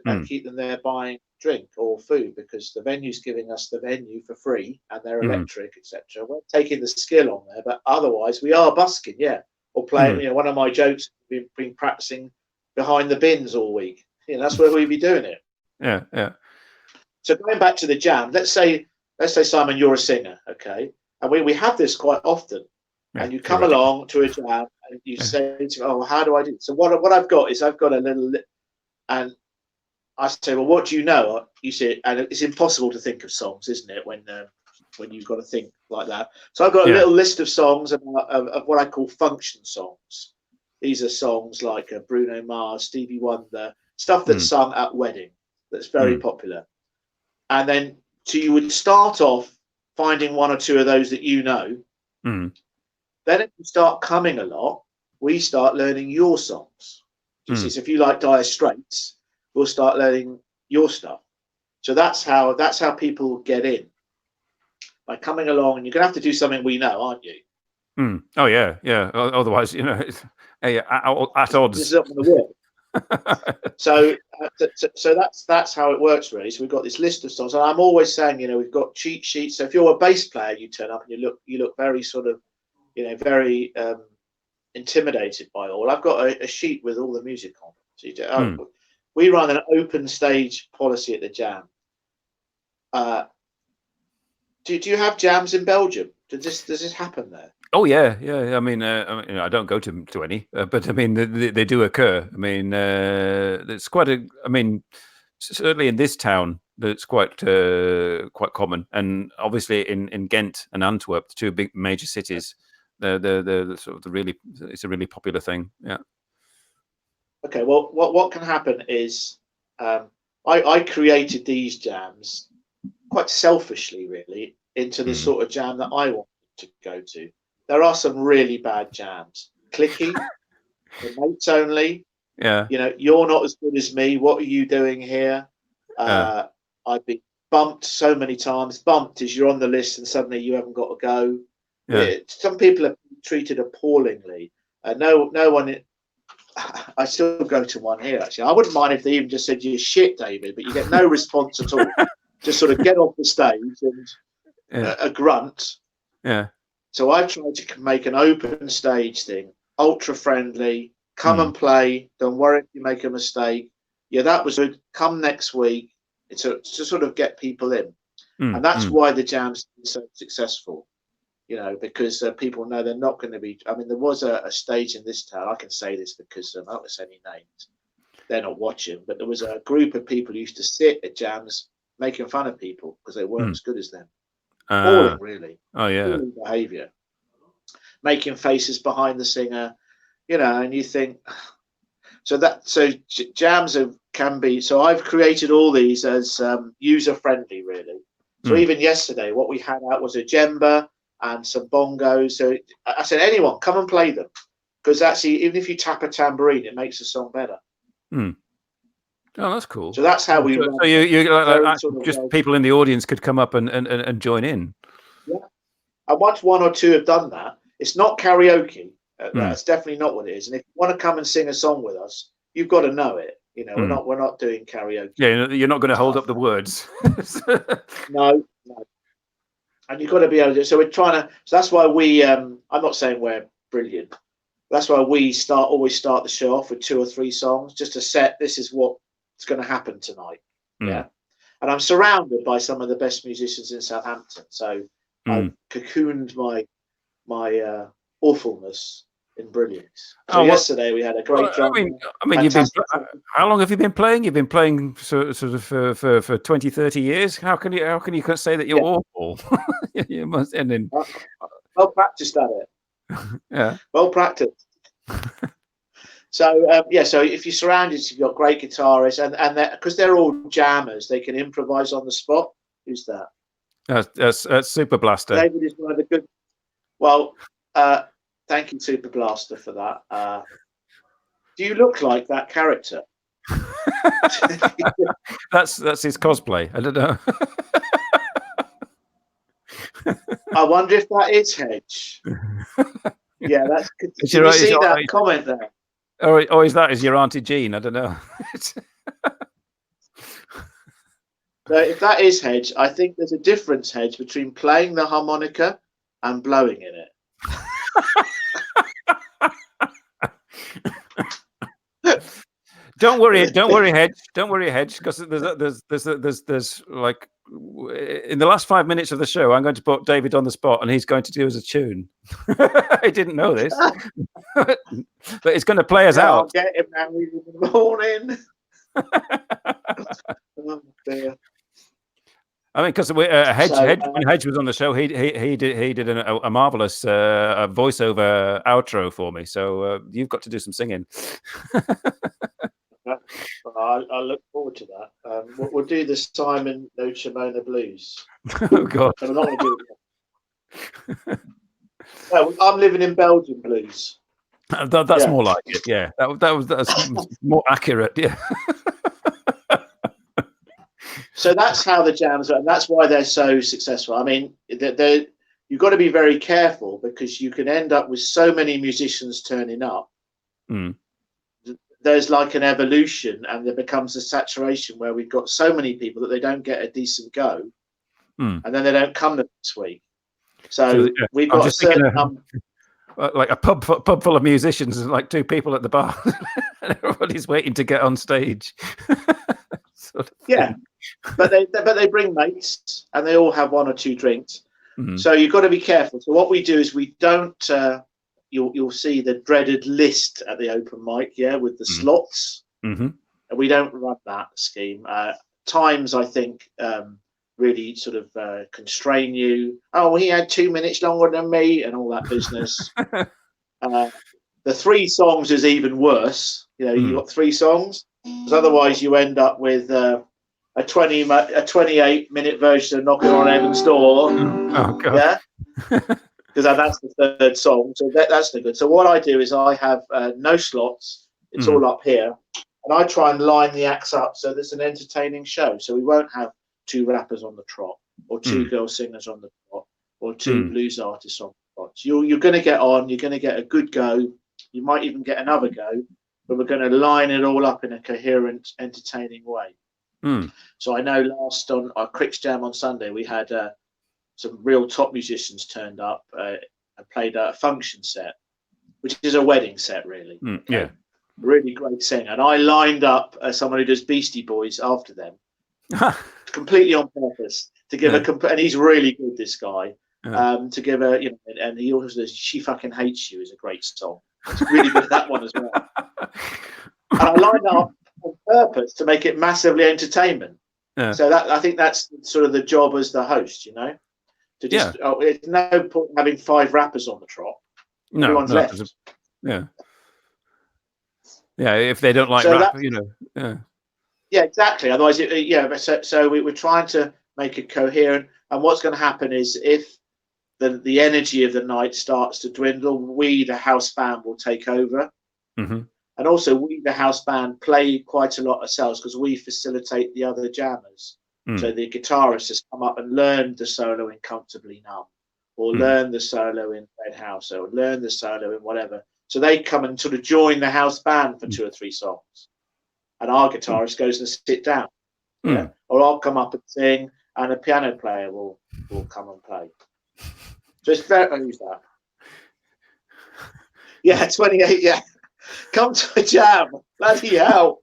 [SPEAKER 2] and keep them there buying drink or food, because the venue's giving us the venue for free and they're electric, etc. We're taking the skill on there, but otherwise we are busking, or playing. One of my jokes, we've been practicing behind the bins all week. That's where we'd be doing it.
[SPEAKER 1] Yeah.
[SPEAKER 2] So going back to the jam, let's say Simon, you're a singer, okay, and we have this quite often. And you come along to a jam and you say to me, "Oh, how do I do it?" So what I've got is I've got a little, and I say, "Well, what do you know?" You say, and it's impossible to think of songs, isn't it, when you've got to think like that. So I've got a little list of songs of what I call function songs. These are songs like Bruno Mars, Stevie Wonder, stuff that's sung at wedding, that's very popular. And then so you would start off finding one or two of those that you know. Then if you start coming a lot, we start learning your songs. You see, so if you like Dire Straits, we'll start learning your stuff. So that's how people get in, by coming along. And you're going to have to do something we know, aren't you?
[SPEAKER 1] Oh yeah. Otherwise, it's, at odds.
[SPEAKER 2] This is not going to work. So that's how it works, really. So we've got this list of songs, and I'm always saying, we've got cheat sheets. So if you're a bass player, you turn up and you look very sort of, very intimidated by all. I've got a sheet with all the music on. So we run an open stage policy at the jam. Do you have jams in Belgium? Does this happen there?
[SPEAKER 1] Oh yeah. I mean, I don't go to any, but I mean, they do occur. I mean, it's quite a. I mean, certainly in this town, that's quite common, and obviously in Ghent and Antwerp, the two big major cities, the sort of it's a really popular thing. Yeah.
[SPEAKER 2] Okay, well, what can happen is I created these jams quite selfishly, really, into the sort of jam that I wanted to go to. There are some really bad jams. Clicky, the mates only.
[SPEAKER 1] Yeah.
[SPEAKER 2] You know, you're not as good as me. What are you doing here? I've been bumped so many times. Bumped is you're on the list and suddenly you haven't got to go.
[SPEAKER 1] Yeah.
[SPEAKER 2] Some people are treated appallingly. No one. I still go to one here, actually. I wouldn't mind if they even just said, "You shit, David," but you get no response at all. Just sort of get off the stage and a grunt.
[SPEAKER 1] Yeah.
[SPEAKER 2] So I've tried to make an open stage thing, ultra friendly. Come and play. Don't worry if you make a mistake. Yeah, that was good. Come next week. It's to sort of get people in. And that's why the jam's been so successful. You know, because people know they're not going to be. I mean, there was a stage in this town. I can say this because I'm not going to say any names. They're not watching, but there was a group of people who used to sit at jams making fun of people because they weren't as good as them. Appalling, really.
[SPEAKER 1] Oh yeah.
[SPEAKER 2] Appalling behaviour. Making faces behind the singer, you know, and you think. So jams can be. So I've created all these as user friendly, really. So even yesterday, what we had out was a djembe and some bongos. So I said, anyone, come and play them, because actually, even if you tap a tambourine, it makes the song better.
[SPEAKER 1] Oh, that's cool.
[SPEAKER 2] So that's how we.
[SPEAKER 1] So you just people in the audience could come up and join in. Yeah.
[SPEAKER 2] And once one or two have done that, it's not karaoke. That's definitely not what it is. And if you want to come and sing a song with us, you've got to know it. You know, we're not doing karaoke.
[SPEAKER 1] Yeah, you're not going to hold up the words.
[SPEAKER 2] No. And you've got to be able to. So we're trying to. So that's why we. I'm not saying we're brilliant. That's why we always start the show off with 2 or 3 songs, just to set. This is what's going to happen tonight. Yeah. And I'm surrounded by some of the best musicians in Southampton. So I've cocooned my awfulness in brilliance. So yesterday we had a great drum.
[SPEAKER 1] I mean, how long have you been playing? You've been playing sort of for 20, 30 years. How can you say that you're awful? You must. And then
[SPEAKER 2] well practiced at it.
[SPEAKER 1] Yeah.
[SPEAKER 2] Well practiced. So so if you're surrounded, you've got great guitarists, and because they're all jammers, they can improvise on the spot. Who's that?
[SPEAKER 1] That's Super Blaster.
[SPEAKER 2] David is one of the good. Well, thank you, Super Blaster, for that. Do you look like that character?
[SPEAKER 1] That's his cosplay. I don't know.
[SPEAKER 2] I wonder if that is Hedge. Yeah, that's good. Did you see that comment there?
[SPEAKER 1] Or is that your Auntie Jean? I don't know.
[SPEAKER 2] So if that is Hedge, I think there's a difference, Hedge, between playing the harmonica and blowing in it.
[SPEAKER 1] Don't worry, Hedge, because there's like in the last 5 minutes of the show, I'm going to put David on the spot, and he's going to do us a tune. I didn't know this, but it's going to play us out.
[SPEAKER 2] I'll get him now in the morning. Oh, dear.
[SPEAKER 1] I mean, because when Hedge was on the show, he did a marvelous voiceover outro for me. So you've got to do some singing.
[SPEAKER 2] I look forward to that. We'll do the Simon No Blues.
[SPEAKER 1] Oh God!
[SPEAKER 2] I'm not going to do it. No, I'm living in Belgium blues.
[SPEAKER 1] That's more like it. Yeah, that's more accurate. Yeah.
[SPEAKER 2] So that's how the jams are, and that's why they're so successful. I mean, you've got to be very careful, because you can end up with so many musicians turning up. There's like an evolution, and there becomes a saturation where we've got so many people that they don't get a decent go, and then they don't come the next week. So we've got a certain
[SPEAKER 1] like a pub full of musicians, and like 2 people at the bar, and everybody's waiting to get on stage. Sort of
[SPEAKER 2] yeah, but they bring mates, and they all have 1 or 2 drinks. So you've got to be careful. So what we do is we don't. You'll see the dreaded list at the open mic, with the slots, and we don't run that scheme. times, I think, really sort of constrain you. Oh, he had 2 minutes longer than me, and all that business. The 3 songs is even worse. You got 3 songs, because otherwise you end up with a 28-minute version of "Knocking on Heaven's Door."
[SPEAKER 1] Oh God.
[SPEAKER 2] Yeah, because that's the 3rd song. So that's no good. So what I do is I have no slots. It's all up here, and I try and line the acts up so there's an entertaining show. So we won't have 2 rappers on the trot, or 2 girl singers on the trot, or 2 blues artists on the trot. You're going to get on. You're going to get a good go. You might even get another go, but we're going to line it all up in a coherent, entertaining way. So I know last on our Cricks Jam on Sunday, we had some real top musicians turned up and played a function set, which is a wedding set, really.
[SPEAKER 1] Yeah.
[SPEAKER 2] Really great singer. And I lined up someone who does Beastie Boys after them, completely on purpose, to give and he's really good, this guy, to give a, and he also does "She Fucking Hates You" is a great song. It's really good at that one as well. And I lined up on purpose to make it massively entertainment. So that, I think that's sort of the job as the host, to just it's no point having 5 rappers on the trot. Everyone's left.
[SPEAKER 1] If they don't like rap, Yeah,
[SPEAKER 2] exactly. Otherwise, so we're trying to make it coherent. And what's going to happen is, if the energy of the night starts to dwindle, we, the house band, will take over. And also, we, the house band, play quite a lot ourselves, because we facilitate the other jammers. So the guitarist has come up and learned the solo in "Comfortably Numb," or learn the solo in "Red House," or learn the solo in whatever. So they come and sort of join the house band for 2 or 3 songs. And our guitarist goes and sit down. Or I'll come up and sing, and a piano player will come and play. So it's very, who's that? Yeah, 28, yeah. Come to a jam. Bloody hell.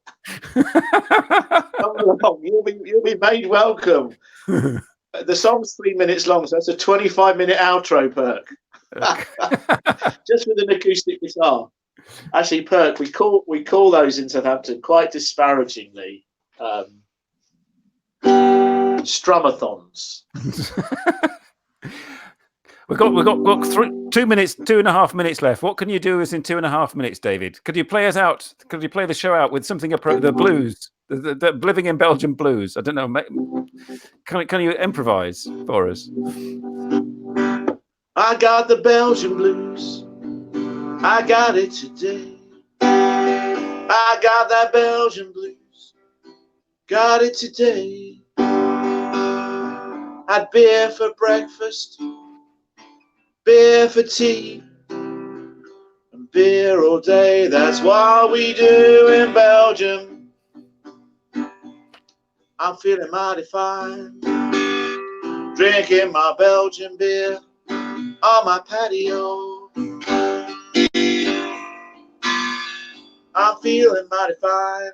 [SPEAKER 2] Come along. You'll be made welcome. The song's 3 minutes long, so that's a 25-minute outro, Perk. Just with an acoustic guitar. Actually, Perk, we call those in Southampton quite disparagingly strumathons.
[SPEAKER 1] We've got 2 minutes, 2.5 minutes left. What can you do us in 2.5 minutes, David? Could you play us out? Could you play the show out with something the blues, the Living in Belgium blues? I don't know. Can you improvise for us?
[SPEAKER 2] I got the Belgian blues. I got it today. I got that Belgian blues. Got it today. Had beer for breakfast, beer for tea, and beer all day. That's what we do in Belgium. I'm feeling mighty fine, drinking my Belgian beer on my patio. I'm feeling mighty fine,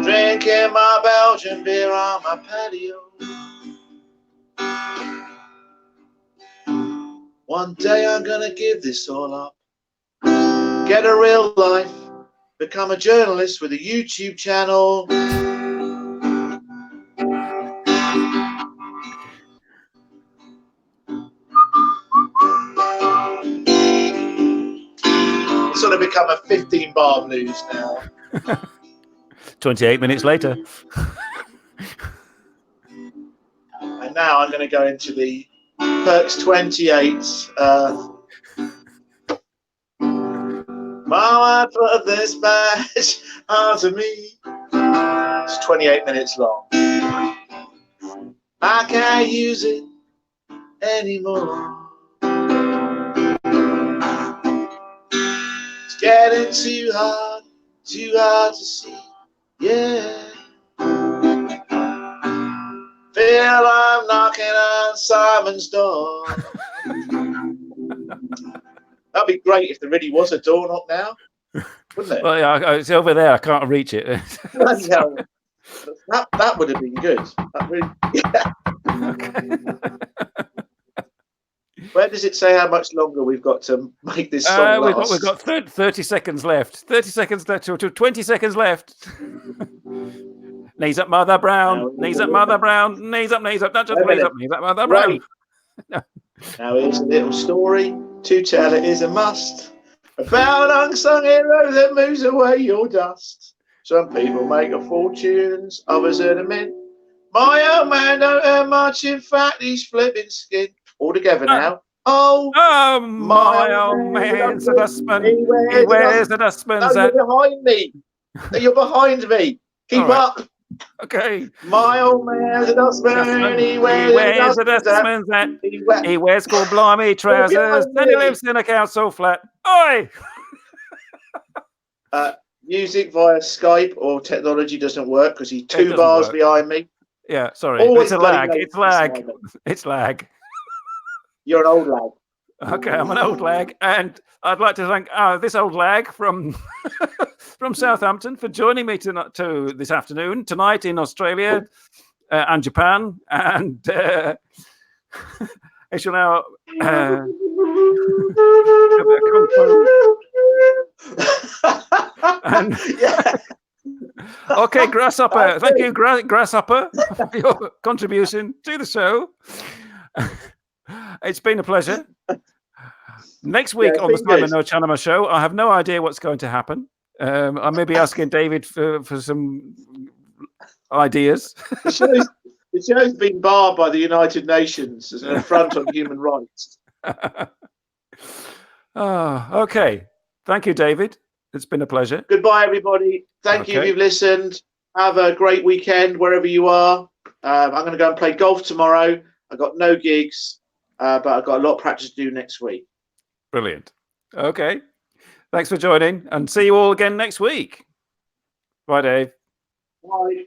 [SPEAKER 2] drinking my Belgian beer on my patio. One day I'm gonna give this all up, get a real life, become a journalist with a YouTube channel. It's sort of become a 15-bar blues now.
[SPEAKER 1] 28 minutes later.
[SPEAKER 2] And now I'm going to go into the Perks 28. My wife put this badge onto me. It's 28 minutes long. I can't use it anymore. It's getting too hard to see. Yeah. Feel I'm knocking on Simon's door. That'd be great if there really was a door knock now, wouldn't it?
[SPEAKER 1] Well, yeah, it's over there. I can't reach it.
[SPEAKER 2] That would have been good. That really, yeah.
[SPEAKER 1] Okay.
[SPEAKER 2] Where does it say how much longer we've got to make this song last?
[SPEAKER 1] We've got 30 seconds left. 30 seconds left. 20 seconds left. Knees up, Mother Brown. Knees up, Mother Brown. Knees up, knees up. Not just knees up, Mother Brown.
[SPEAKER 2] Right. Now here's a little story to tell. It is a must about an unsung hero that moves away your dust. Some people make a fortunes, others earn a mint. My old man don't earn much. In fact, he's flipping skin. All together now. Oh,
[SPEAKER 1] my old man's a dustman. He wears a dustman's
[SPEAKER 2] hat. You're behind me. You're behind me. Keep up.
[SPEAKER 1] Okay.
[SPEAKER 2] My old man's a dustman. He wears a dustman's hat.
[SPEAKER 1] He wears gold blimey trousers. And he lives in a council flat. Oi!
[SPEAKER 2] Music via Skype or technology doesn't work because he's 2 bars behind me.
[SPEAKER 1] Yeah, sorry. It's a lag. It's lag. It's lag.
[SPEAKER 2] You're an old lag.
[SPEAKER 1] Okay, I'm an old lag, and I'd like to thank this old lag from from Southampton for joining me to this afternoon, tonight in Australia and Japan, and I shall now and, okay, Grasshopper. Thank you, Grasshopper, for your contribution to the show. It's been a pleasure. Next week on the Simon No show, I have no idea what's going to happen. I may be asking David for some ideas.
[SPEAKER 2] The show's been barred by the United Nations as an affront on human rights.
[SPEAKER 1] Okay. Thank you, David. It's been a pleasure.
[SPEAKER 2] Goodbye, everybody. Thank you if you've listened. Have a great weekend wherever you are. I'm going to go and play golf tomorrow. I've got no gigs, but I've got a lot of practice to do next week.
[SPEAKER 1] Brilliant. Okay. Thanks for joining, and see you all again next week. Bye, Dave.
[SPEAKER 2] Bye.